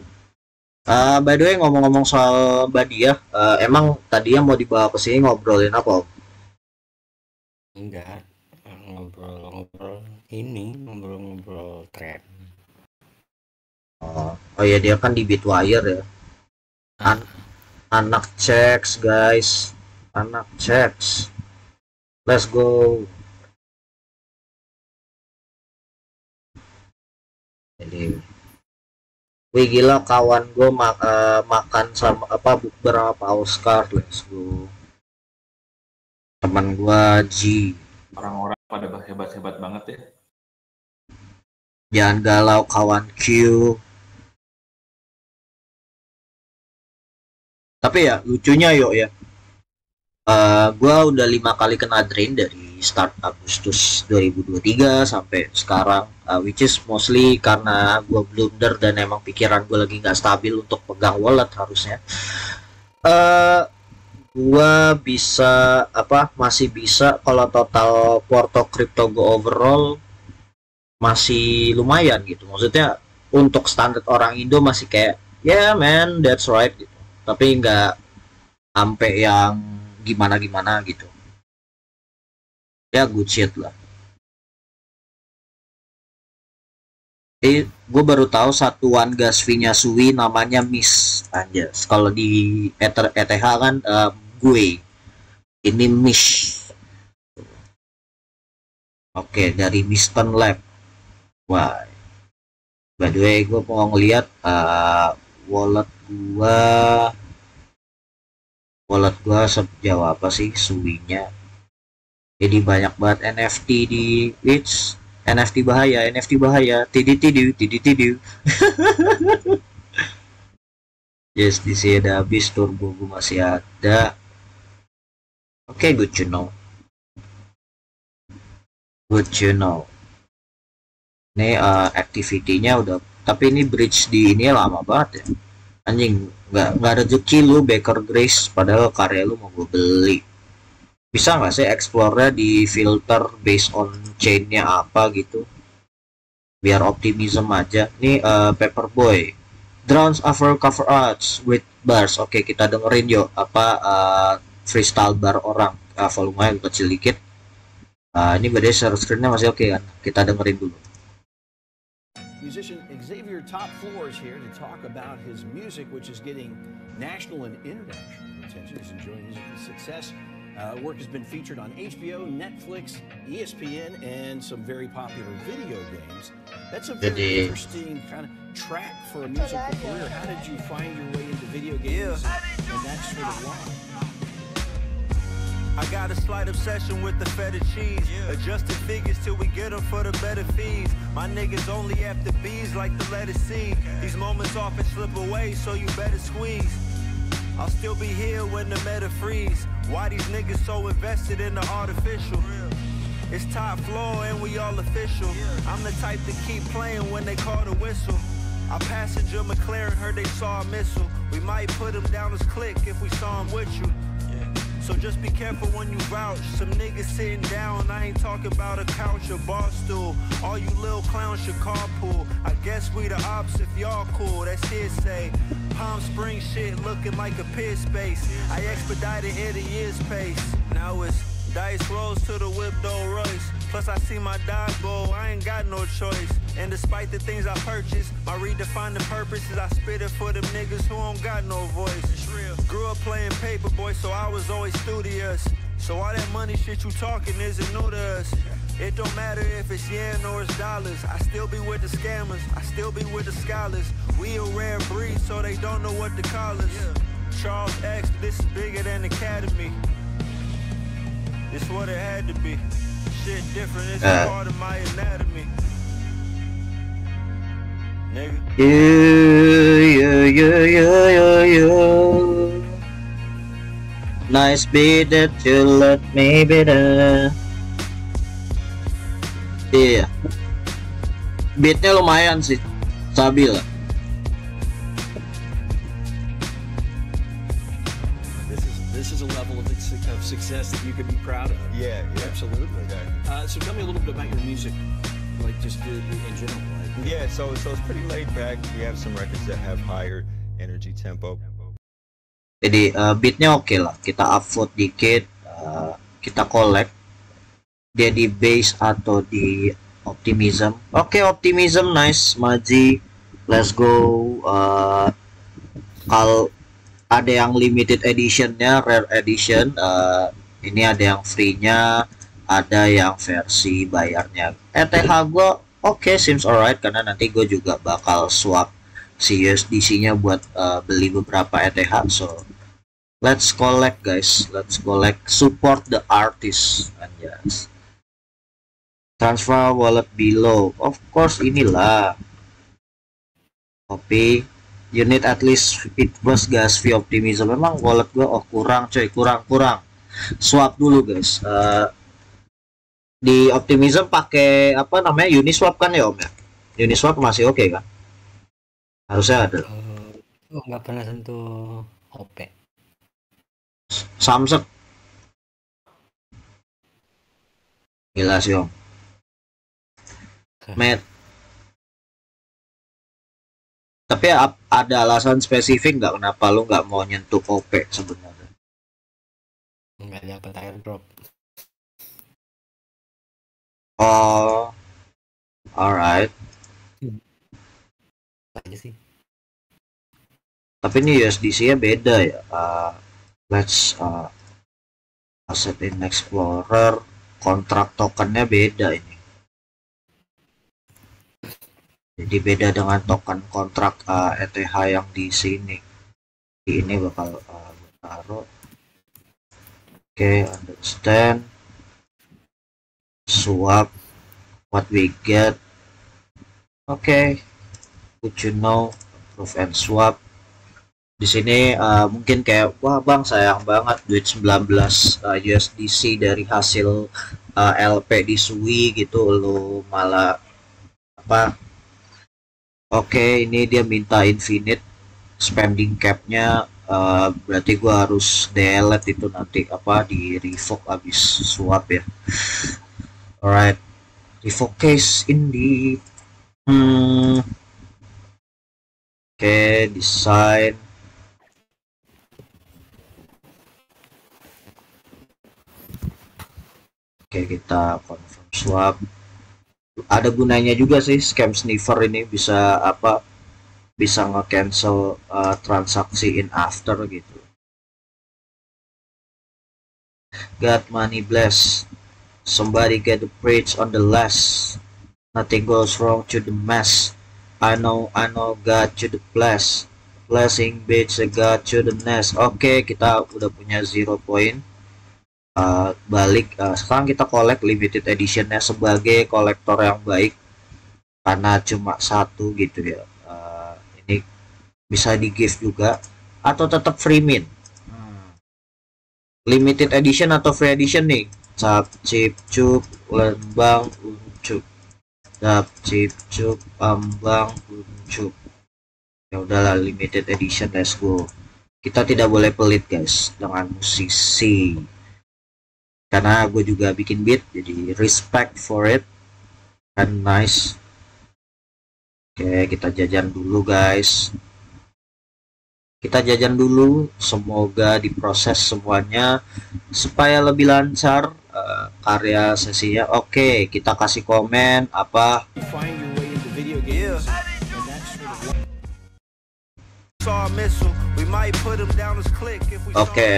By the way, ngomong-ngomong soal Badia, emang tadinya mau dibawa ke sini ngobrolin apa? Enggak, ngobrol tren. Oh ya, dia kan di Bitwire ya. Anak checks guys, anak checks, let's go. Jadi wih gila, kawan gue makan sama apa beberapa Oscar, let's go. Teman gue G, Orang-orang pada hebat-hebat banget ya. jangan galau kawan Q. Tapi ya lucunya yuk ya, gue udah 5 kali kena drain dari start Agustus 2023 sampai sekarang, which is mostly karena gue blunder dan emang pikiran gue lagi nggak stabil untuk pegang wallet harusnya. Gue bisa masih bisa kalau total porto crypto gue overall masih lumayan gitu, maksudnya untuk standar orang Indo masih kayak yeah man that's right gitu, tapi nggak sampai yang gimana gitu ya, good shit lah. Gue baru tahu satuan gas fee-nya Sui namanya Miss Anjas. Kalau di ETH kan gue ini Miss. Oke, dari Miston Lab. Wah, by the way gue mau ngeliat wallet gua sejauh apa sih Sui-nya. Jadi banyak banget NFT di which NFT bahaya tidiu. Yes, di sini ada habis, turbo gua masih ada. Oke, good to know. Ini activity-nya udah, tapi ini bridge di ini lama banget ya. Anjing, nggak rezeki lu Baker Grace, padahal karya lu mau gue beli. Bisa nggak sih explore-nya di filter based on chain-nya apa gitu, biar optimism aja. Nih Paperboy drowns after cover arts with bars. Oke, kita dengerin yuk freestyle bar orang. Volumenya kecil dikit. Ini bedanya share screen-nya masih oke kan, kita dengerin dulu. Musician Xavier Top Floor is here to talk about his music, which is getting national and international attention. He's enjoying musical success. Work has been featured on HBO, Netflix, ESPN, and some very popular video games. That's a very interesting kind of track for a musical career. How did you find your way into video games and that sort of line? I got a slight obsession with the feta cheese. Adjusting figures till we get them for the better fees. My niggas only after B's like the letter C. These moments often slip away, so you better squeeze. I'll still be here when the meta freeze. Why these niggas so invested in the artificial? It's top floor and we all official. I'm the type to keep playing when they call the whistle. Our passenger McLaren heard they saw a missile. We might put him down as click if we saw him with you. So just be careful when you vouch. Some niggas sitting down, I ain't talking about a couch or bar stool. All you little clowns should carpool. I guess we the ops if y'all cool, that's hearsay. Palm Springs shit looking like a pit space. I expedited at a year's pace. Now it's dice rolls to the whip Rolls Royce. Plus I see my dog go, I ain't got no choice. And despite the things I purchased, my redefining purpose is I spit it for them niggas who don't got no voice. It's real. Grew up playing Paperboy, so I was always studious. So all that money shit you talking isn't new to us. It don't matter if it's yen or it's dollars. I still be with the scammers, I still be with the scholars. We a rare breed, so they don't know what to call us. Charles X, this is bigger than Academy. This what it had to be. Shit different, it's a part of my anatomy. Nigga. Nice beat that you let me be there. Iya, beatnya lumayan sih, stabil. This is a level of success that you could be proud of. Yeah, Absolutely. So tell me a little bit about your music, like just in general. Yeah, so it's pretty laid back. We have some records that have higher energy tempo. Jadi beatnya oke lah, kita upvote dikit, kita collect dia di bass atau di optimism. Oke, optimism nice, Maji, let's go. Kalau ada yang limited editionnya, rare edition. Ini ada yang free-nya, ada yang versi bayarnya. ETH gue oke, seems alright, karena nanti gue juga bakal swap si USDC-nya buat beli beberapa ETH. So let's collect guys, let's collect, support the artist. Anjas. Transfer wallet below, of course inilah. Copy. You need at least it plus gas fee optimism. Memang wallet gue kurang coy, kurang. Swap dulu guys. Di optimism pakai apa namanya, Uniswap kan ya om ya? Uniswap masih oke kan? Harusnya ada. Nggak pernah sentuh OP. Samsung. Gila sih om. Met. Tapi ada alasan spesifik nggak kenapa lu nggak mau nyentuh OP sebenarnya? Nggak dapat airdrop. Oh, alright. Aja sih. Tapi ini USDC-nya beda ya. Let's Asset in Explorer, kontrak tokennya beda ini. Jadi beda dengan token kontrak ETH yang di sini. Di ini bakal taruh. Oke, understand. Swap what we get. Oke. Would you know, approve and swap. Di sini mungkin kayak wah bang sayang banget duit 19 USDC dari hasil LP di Sui gitu, lu malah apa. Oke, ini dia minta infinite spending cap-nya, berarti gua harus delete itu nanti apa di revoke habis swap ya. Alright, revoke case indeed. Oke, design. Oke, kita confirm swap. Ada gunanya juga sih scam sniffer ini, bisa apa, bisa nge-cancel transaksi in after gitu. Got money bless, somebody get the bridge on the last, nothing goes wrong to the mess. I know God to the bless, blessing bitch God to the nest. Oke, kita udah punya 0 point. Balik sekarang kita collect limited editionnya sebagai kolektor yang baik karena cuma satu gitu ya. Ini bisa di gift juga atau tetap free mint. Limited edition atau free edition nih, cap chip cup lembang uncup, cap chip cup ambang uncup. Ya udahlah, limited edition, let's go. Kita tidak boleh pelit guys dengan musisi, karena gue juga bikin beat, jadi respect for it and nice. Oke, kita jajan dulu guys, kita jajan dulu, semoga diproses semuanya supaya lebih lancar karya sesinya. Oke, kita kasih komen apa. Oke,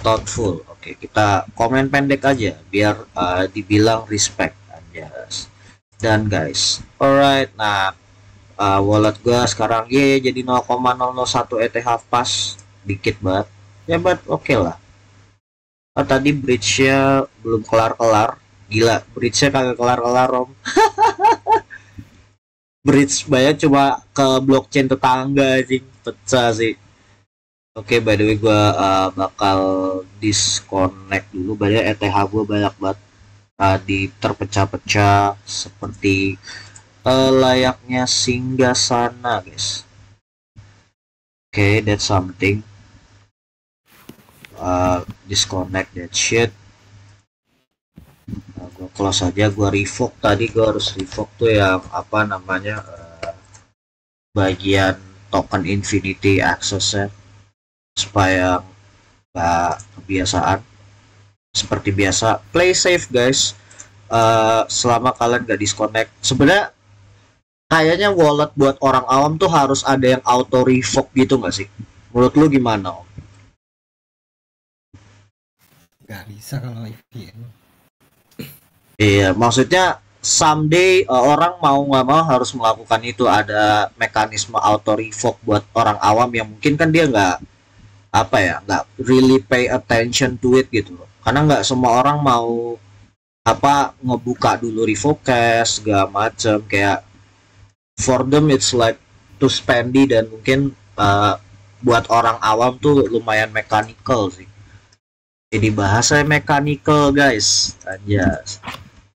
thoughtful. Oke, kita komen pendek aja biar dibilang respect aja. Dan guys, alright, nah wallet gua sekarang jadi 0,001 ETH pas, dikit banget ya, but oke lah. Tadi bridge-nya belum kelar-kelar, gila, bridge-nya kagak kelar-kelar om. Bridge banyak cuma ke blockchain tetangga anjing, pecah sih. Oke, by the way gue bakal disconnect dulu. Banyak ETH gue banyak banget di terpecah-pecah seperti layaknya singgah sana guys. Oke, that's something. Disconnect that shit. Gue close aja, gue revoke. Tadi gue harus revoke tuh yang apa namanya, bagian token infinity access-nya, supaya nggak kebiasaan. Seperti biasa, play safe guys. Selama kalian nggak disconnect, sebenarnya kayaknya wallet buat orang awam tuh harus ada yang auto revoke gitu nggak sih? Menurut lu gimana? Nggak bisa kalau EVM. Iya, maksudnya someday orang mau nggak mau harus melakukan itu. Ada mekanisme auto revoke buat orang awam yang mungkin kan dia nggak apa ya, nggak really pay attention to it gitu loh. Karena nggak semua orang mau apa ngebuka dulu revoke cache segala macem, kayak for them it's like too spendy, dan mungkin buat orang awam tuh lumayan mechanical sih. Jadi bahasa mechanical guys aja.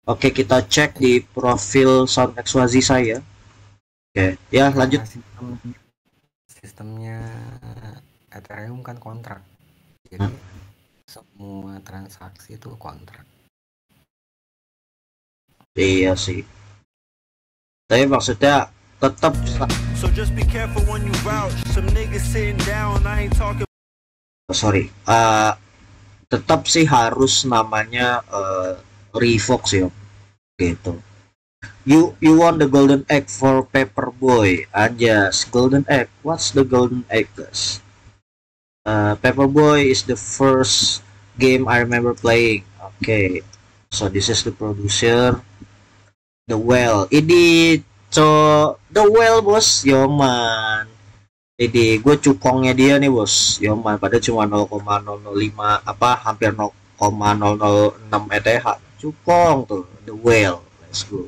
Oke, kita cek di profil SoundXYZ saya. Oke, ya lanjut. Sistemnya Ethereum kan kontrak, jadi semua transaksi itu kontrak. Iya sih. Tapi maksudnya tetap. So just be careful when you vouch. Some niggas sitting down, I ain't talking. Sorry. Tetap sih harus namanya revoke sih, gitu. You want the golden egg for Paperboy? Anjas, golden egg. What's the golden egg, guys? Paperboy is the first game I remember playing. Okay, so this is the producer. The Well. Ini The Well bos, yoman. Jadi gue cukongnya dia nih bos, yoman. Padahal cuma 0,005 apa hampir 0,006 ETH. Cukong tuh, The Well. Let's go.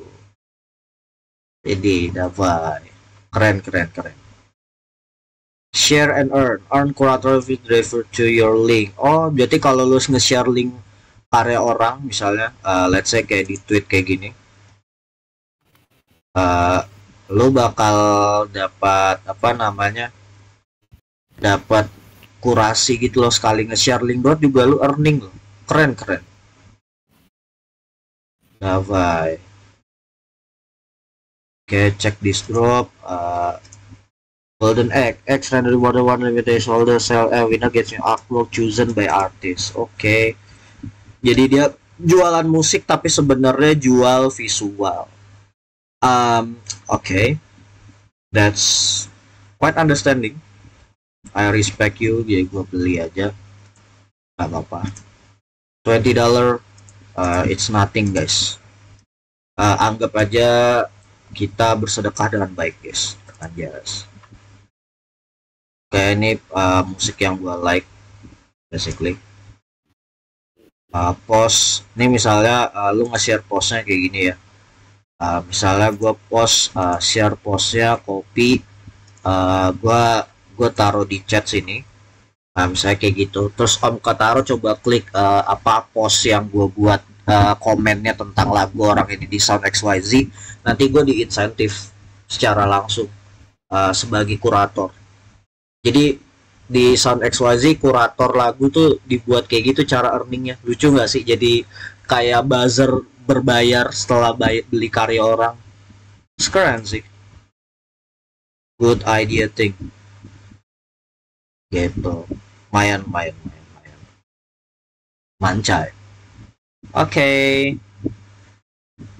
Jadi davai, keren. Share and earn curator feed driver to your link. Oh, berarti kalau lu nge-share link karya orang, misalnya, let's say kayak di tweet kayak gini, lu bakal dapat apa namanya, dapat kurasi gitu loh, sekali nge-share link doang juga lu earning loh. Keren. Davai. Oke, cek this drop. Golden egg, X random reward one limitation holder sell winner gets new artwork chosen by artist. Oke. Jadi dia jualan musik tapi sebenarnya jual visual. Oke. That's quite understanding. I respect you. Jadi gue beli aja. Gak apa-apa. $20, it's nothing guys. Anggap aja kita bersedekah dengan baik guys. Anjas. Kayak ini musik yang gue like basically. Post ini misalnya lu nge-share postnya kayak gini ya. Misalnya gue post share postnya copy, gue taruh di chat sini. Misalnya kayak gitu. Terus Om Kataro coba klik apa post yang gue buat, komennya tentang lagu orang ini di SoundXYZ, nanti gue diinsentif secara langsung sebagai kurator. Jadi di SoundXYZ kurator lagu tuh dibuat kayak gitu cara earningnya. Lucu nggak sih? Jadi kayak buzzer berbayar setelah beli karya orang. Keren sih. Good idea thing. Gitu. Mayan. Mancai. Oke.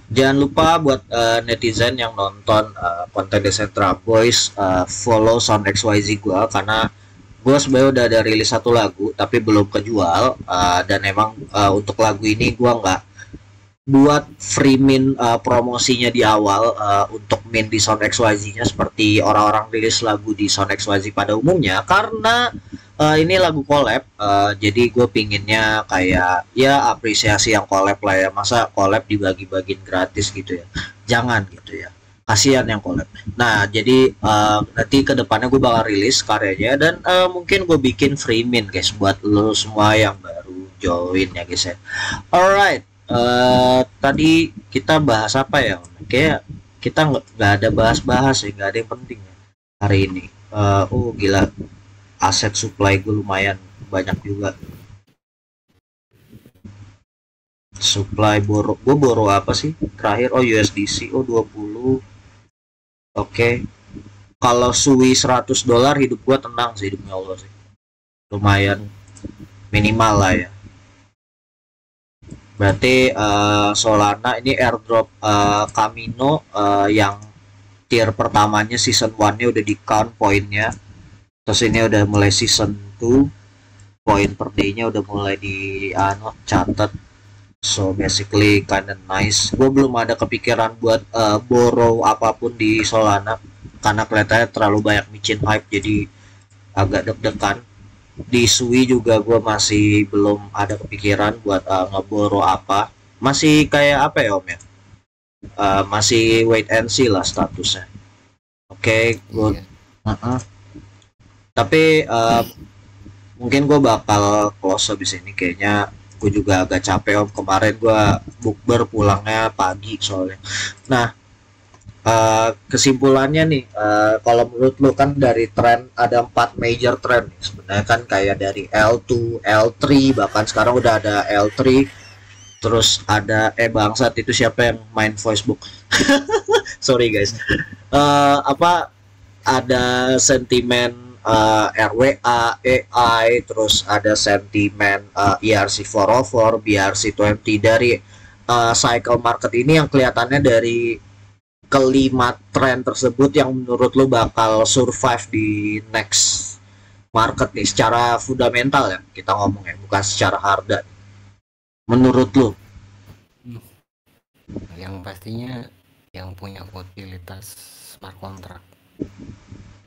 Jangan lupa buat netizen yang nonton konten Decentra Boys, follow SoundXYZ gue, karena gue sebenarnya udah ada rilis satu lagu tapi belum kejual, dan emang untuk lagu ini gue nggak buat free min promosinya di awal untuk min di SoundXYZ-nya seperti orang-orang rilis lagu di SoundXYZ pada umumnya, karena ini lagu collab, jadi gue pinginnya kayak ya apresiasi yang collab lah ya. Masa collab dibagi-bagiin gratis gitu ya, jangan gitu ya, kasihan yang collab. Nah jadi nanti kedepannya gue bakal rilis karyanya, dan mungkin gue bikin free min guys buat lo semua yang baru join ya guys ya. Alright, tadi kita bahas apa ya? Kayak kita nggak ada bahas-bahas ya, nggak ada yang penting ya hari ini. Oh gila, aset supply gue lumayan banyak juga. Supply gue borrow apa sih terakhir? Oh USDC, 20. Oke. Kalau suwi $100 hidup gue tenang sih, hidupnya Allah sih. Lumayan minimal lah ya. Berarti Solana ini airdrop Camino yang tier pertamanya season 1 nya udah di count poinnya. Terus ini udah mulai season 2, poin per day-nya udah mulai catat. So basically kinda nice. Gue belum ada kepikiran buat borrow apapun di Solana karena kelihatannya terlalu banyak micin hype, jadi agak deg-degan. Di Sui juga gue masih belum ada kepikiran buat ngeboro apa. Masih kayak apa ya Om ya? Masih wait and see lah statusnya. Oke, good. Iya. Tapi mungkin gue bakal close habis ini. Kayaknya gue juga agak capek Om. Kemarin gue bukber pulangnya pagi soalnya. Nah, kesimpulannya nih, kalau menurut lu kan dari tren ada 4 major trend nih. Sebenarnya kan kayak dari L2, L3, bahkan sekarang udah ada L3. Terus ada bangsat itu siapa yang main Facebook? Sorry guys. Ada sentimen RWA, AI, terus ada sentimen ERC404, BRC20 dari cycle market ini yang kelihatannya dari kelima tren tersebut yang menurut lo bakal survive di next market nih secara fundamental ya kita ngomong ya, bukan secara harga. Menurut lo? Yang pastinya yang punya utilitas smart contract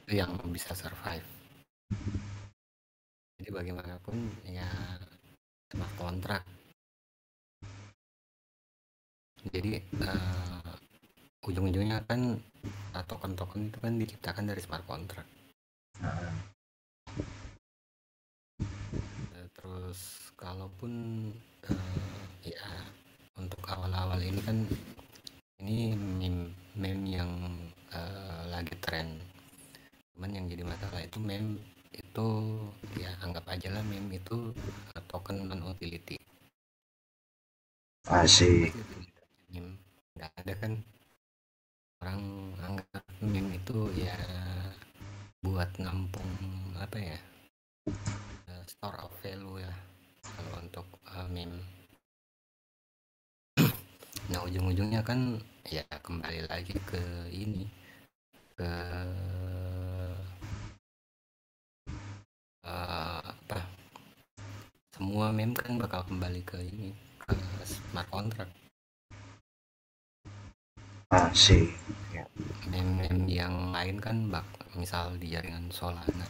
itu yang bisa survive. Jadi bagaimanapun ya smart contract. Jadi ujung-ujungnya kan token-token itu kan diciptakan dari smart contract. Terus kalaupun ya untuk awal-awal ini kan ini meme yang lagi tren. Cuman yang jadi masalah itu meme itu ya anggap aja lah meme itu token non utility. Asik. Nggak ada kan orang anggap meme itu ya buat nampung apa ya store of value ya kalau untuk meme. Nah ujung-ujungnya kan ya kembali lagi ke ini ke semua meme kan bakal kembali ke ini ke smart contract. Asik. Meme yang lain kan misal di jaringan Solana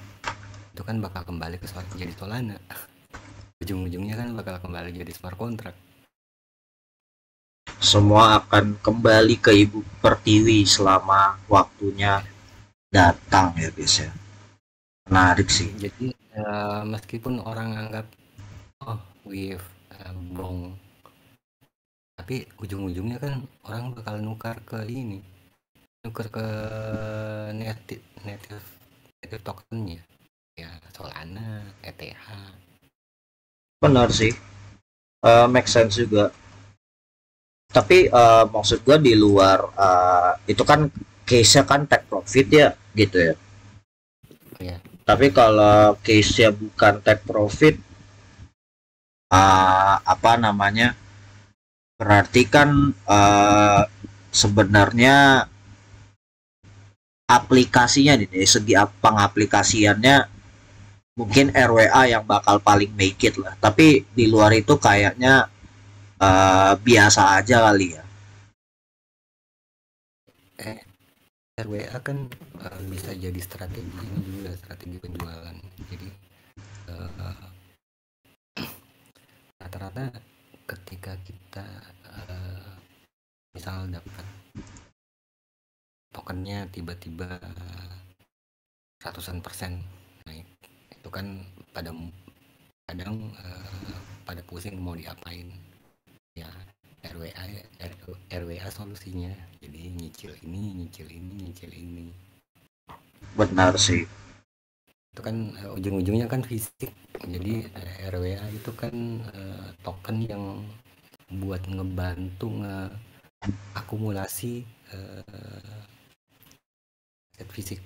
itu kan bakal kembali ke jadi Solana. Ujung-ujungnya kan bakal kembali jadi smart contract. Semua akan kembali ke Ibu Pertiwi selama waktunya datang ya guys ya. Menarik sih. Jadi meskipun orang anggap wave bong, tapi ujung-ujungnya kan orang bakal nukar ke native tokennya ya Solana, ETH. Benar sih, make sense juga. Tapi maksud gua di luar itu kan case-nya kan take profit ya gitu ya. Ya. Tapi kalau case-nya bukan take profit, berarti kan sebenarnya aplikasinya nih dari segi pengaplikasiannya mungkin RWA yang bakal paling make it lah. Tapi di luar itu kayaknya biasa aja kali ya. RWA kan bisa jadi strategi ini juga, strategi penjualan. Jadi rata-rata ketika kita misal dapat tokennya tiba-tiba ratusan persen naik, itu kan kadang pada pusing mau diapain ya. RWA solusinya jadi nyicil ini. Benar sih. Itu kan ujung-ujungnya kan fisik. Jadi RWA itu kan token yang buat ngebantu akumulasi aset fisik.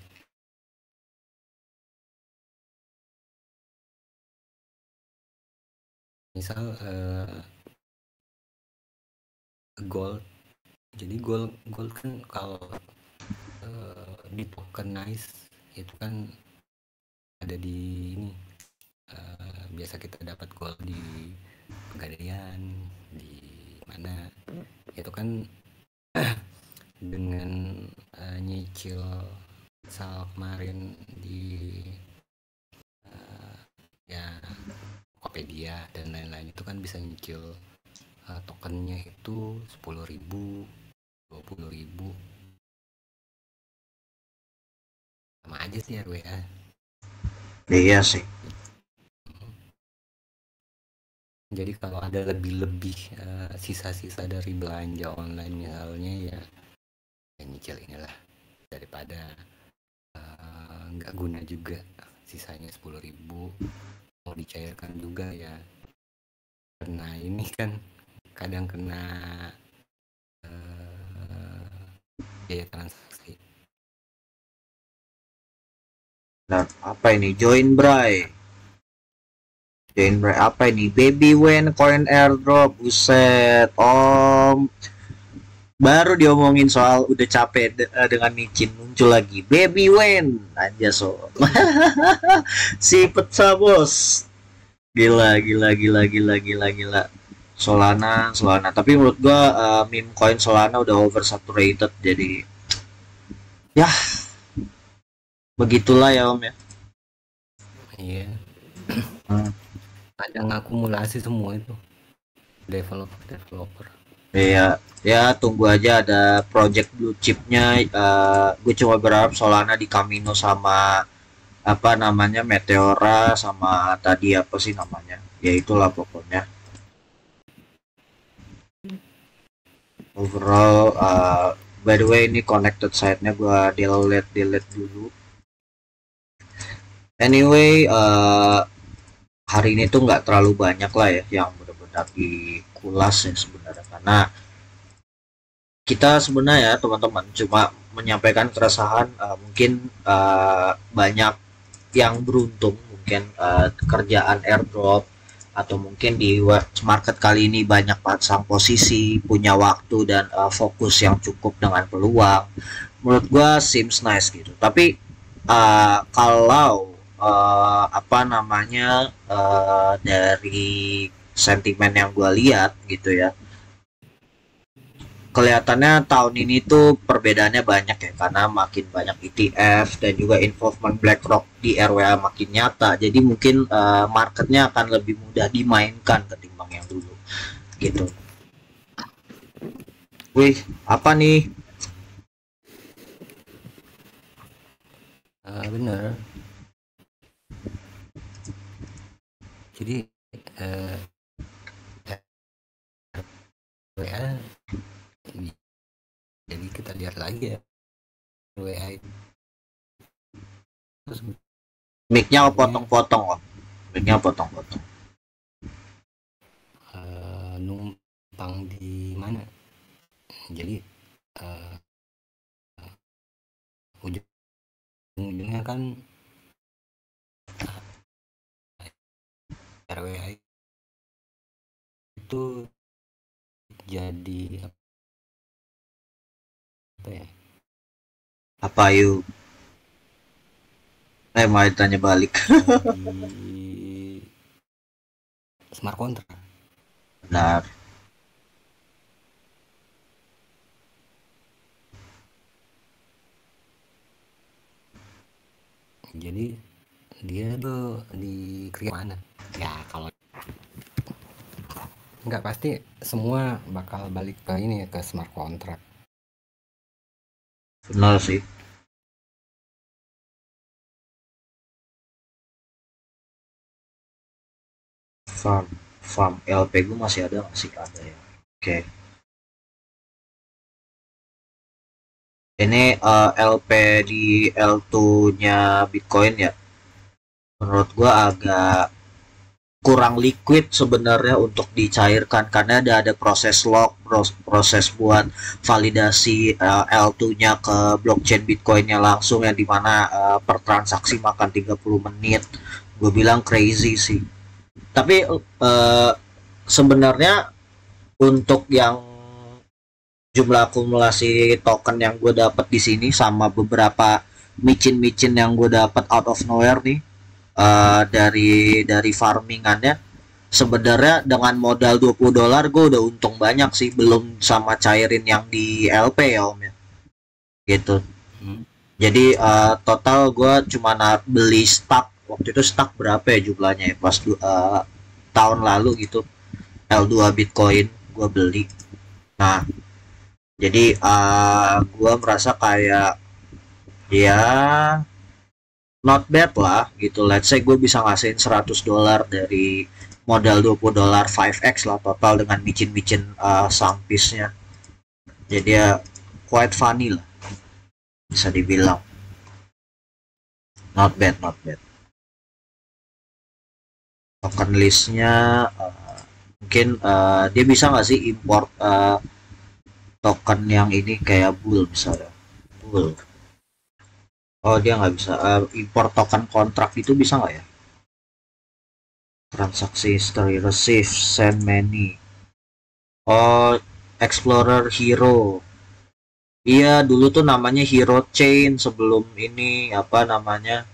Misal gold. Jadi gold kan kalau di tokenize itu kan ada di ini, biasa kita dapat gol di Pegadaian, di mana itu kan dengan nyicil sal kemarin di ya Tokopedia dan lain-lain, itu kan bisa nyicil tokennya itu 10.000, 20.000, sama aja sih RWA. Iya sih. Jadi kalau ada lebih-lebih sisa-sisa dari belanja online misalnya, ya nyicil inilah, daripada nggak guna juga sisanya 10.000 mau dicairkan juga ya, karena ini kan kadang kena biaya transaksi. Nah, apa ini? Join Bray apa ini? Baby Wen coin airdrop, buset om. Baru diomongin soal udah capek dengan micin, muncul lagi Baby Wen aja so. Si pecah bos. Gila. Solana. Tapi menurut gua meme coin Solana udah oversaturated, jadi ya begitulah ya om ya. Iya. Ada ngakumulasi semua itu developer. Iya, ya tunggu aja ada project blue chipnya. Gue cuma berharap Solana di Camino sama apa namanya Meteora sama tadi apa sih namanya? Ya itulah pokoknya. Overall, by the way ini connected site-nya gue delete dulu. Anyway, hari ini tuh nggak terlalu banyak lah ya yang benar-benar dikulas ya sebenarnya, karena kita sebenarnya teman-teman cuma menyampaikan keresahan. Mungkin banyak yang beruntung, mungkin kerjaan airdrop atau mungkin di market kali ini banyak pasang posisi, punya waktu dan fokus yang cukup dengan peluang. Menurut gua seems nice gitu. Tapi kalau apa namanya dari sentimen yang gue lihat gitu ya, kelihatannya tahun ini tuh perbedaannya banyak ya, karena makin banyak ETF dan juga involvement BlackRock di RWA makin nyata. Jadi mungkin marketnya akan lebih mudah dimainkan ketimbang yang dulu gitu. Wih, apa nih? Bener. Jadi WA, jadi kita lihat lagi ya WA itu. Mic-nya potong-potong, mic-nya potong-potong. Numpang di mana? Jadi ujung-ujungnya kan RWA itu jadi apa ya? Apa yuk? Mau ditanya balik. Di smart contract. Benar. Jadi dia tuh di create mana? Ya kalau nggak pasti semua bakal balik ke ini, ke smart contract. Benar sih. Farm LP gue masih ada nggak sih? Ada ya. Oke. Ini LP di L2-nya Bitcoin ya. Menurut gua agak kurang liquid sebenarnya untuk dicairkan, karena ada proses lock, proses buat validasi L2-nya ke blockchain Bitcoin-nya langsung, yang dimana per transaksi makan 30 menit. Gue bilang crazy sih. Tapi sebenarnya untuk yang jumlah akumulasi token yang gue dapat di sini sama beberapa micin yang gue dapat out of nowhere nih, dari farmingannya. Sebenarnya dengan modal $20 gue udah untung banyak sih, belum sama cairin yang di LP ya Om ya, gitu. Jadi total gue cuma beli stuck waktu itu, stuck berapa ya jumlahnya ya pas tahun lalu gitu, L2 Bitcoin gue beli. Nah jadi gue merasa kayak ya not bad lah gitu. Let's say gue bisa ngasihin $100 dari modal $20, 5x lah total dengan micin-micin sampisnya. Jadi ya quite funny lah, bisa dibilang not bad. Token listnya mungkin dia bisa nggak sih import token yang ini kayak Bull misalnya, Bull. Oh dia nggak bisa import token kontrak itu, bisa nggak ya? Transaksi history, receive, send money. Oh Explorer Hero. Iya dulu tuh namanya Hero Chain sebelum ini apa namanya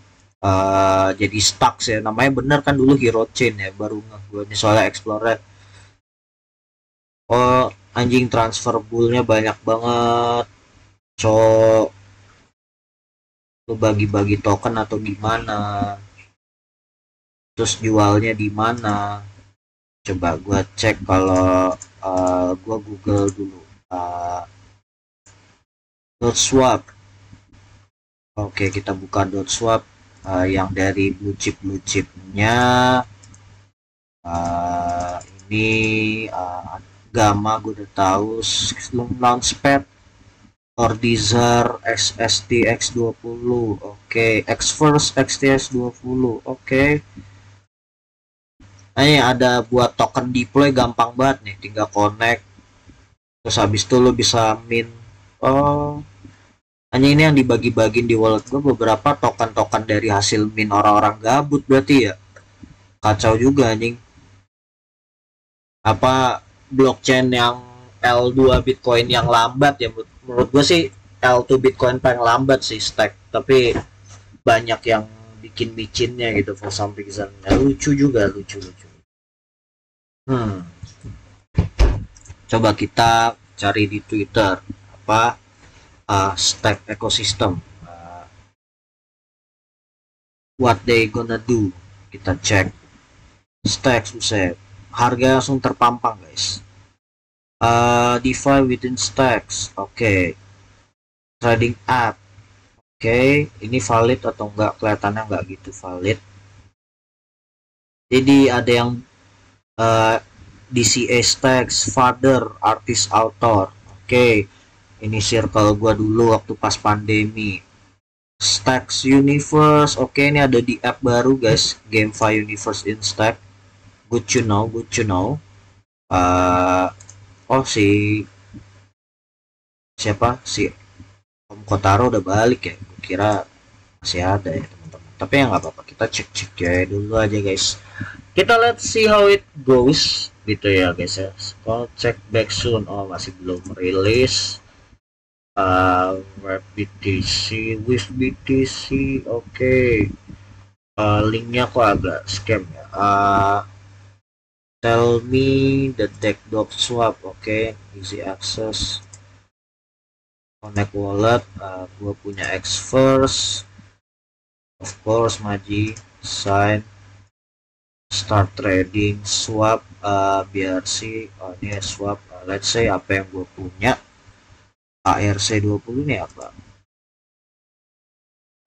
jadi Stacks ya, namanya bener kan dulu Hero Chain ya, baru gue nih soalnya Explorer. Oh anjing, transfer bullnya banyak banget cok, lu bagi-bagi token atau gimana, terus jualnya di mana? Coba gua cek kalau gua Google dulu .swap. Oke kita buka .swap yang dari blue chipnya ini Gamma gue udah tahu, Launchpad, Ordizar, SSTX20, oke, Xverse XTS20, oke. Nah ini ada buat token deploy gampang banget nih, tinggal connect, terus habis itu lo bisa mint. Oh, hanya ini yang dibagi-bagiin di wallet gue beberapa token-token dari hasil mint orang-orang gabut berarti ya, kacau juga anjing. Apa blockchain yang L2 Bitcoin yang lambat ya, menurut gue sih L2 Bitcoin paling lambat sih stack, tapi banyak yang bikin micinnya gitu for some reason. Lucu juga, lucu. Coba kita cari di Twitter apa stack ecosystem, what they gonna do, kita cek stacks, buset, harga langsung terpampang guys. DeFi within stacks, oke. Trading app, oke. Ini valid atau enggak? Kelihatannya enggak gitu valid. Jadi ada yang DCA stacks, father, artist, author, oke. Ini circle gua dulu waktu pas pandemi. Stacks Universe, oke. Ini ada di app baru guys, GameFi Universe in Stack. Good to know. Oh siapa si Om Kotaro udah balik ya, gue kira masih ada ya teman-teman, tapi ya nggak apa-apa, kita cek ya dulu aja guys, kita let's see how it goes gitu ya guys ya. Call check back soon, oh masih belum rilis. BTC with BTC, oke. Linknya kok agak scam ya. Tell me the deck.swap, oke. Easy access, connect wallet, gua punya Xverse, of course Maji, sign, start trading, swap, BRC, ini swap, let's say apa yang gua punya, ARC20 ini apa,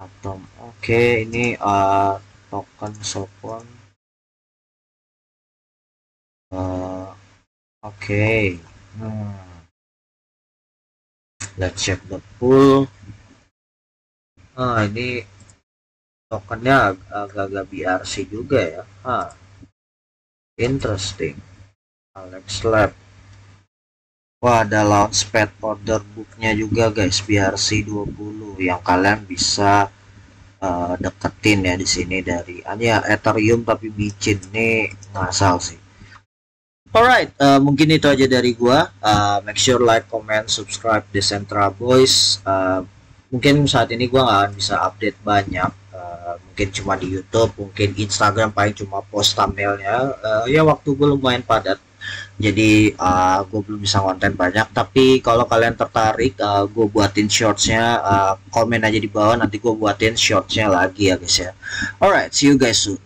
Atom, oke. Ini token Sopon. Oke. Let's check the pool. Ini tokennya agak-agak BRC juga ya. Interesting. Alex Lab. Wah, ada Launchpad order booknya juga guys, BRC20 yang kalian bisa deketin ya di sini dari ya Ethereum tapi micin nih, ngasal sih. Alright, mungkin itu aja dari gua. Make sure like, comment, subscribe Decentra Boys. Mungkin saat ini gua nggak akan bisa update banyak mungkin cuma di YouTube, mungkin Instagram paling cuma post thumbnailnya. Ya waktu gue lumayan padat, jadi gue belum bisa konten banyak. Tapi kalau kalian tertarik, gue buatin shortsnya, komen aja di bawah, nanti gue buatin shortsnya lagi ya guys ya. Alright, see you guys soon.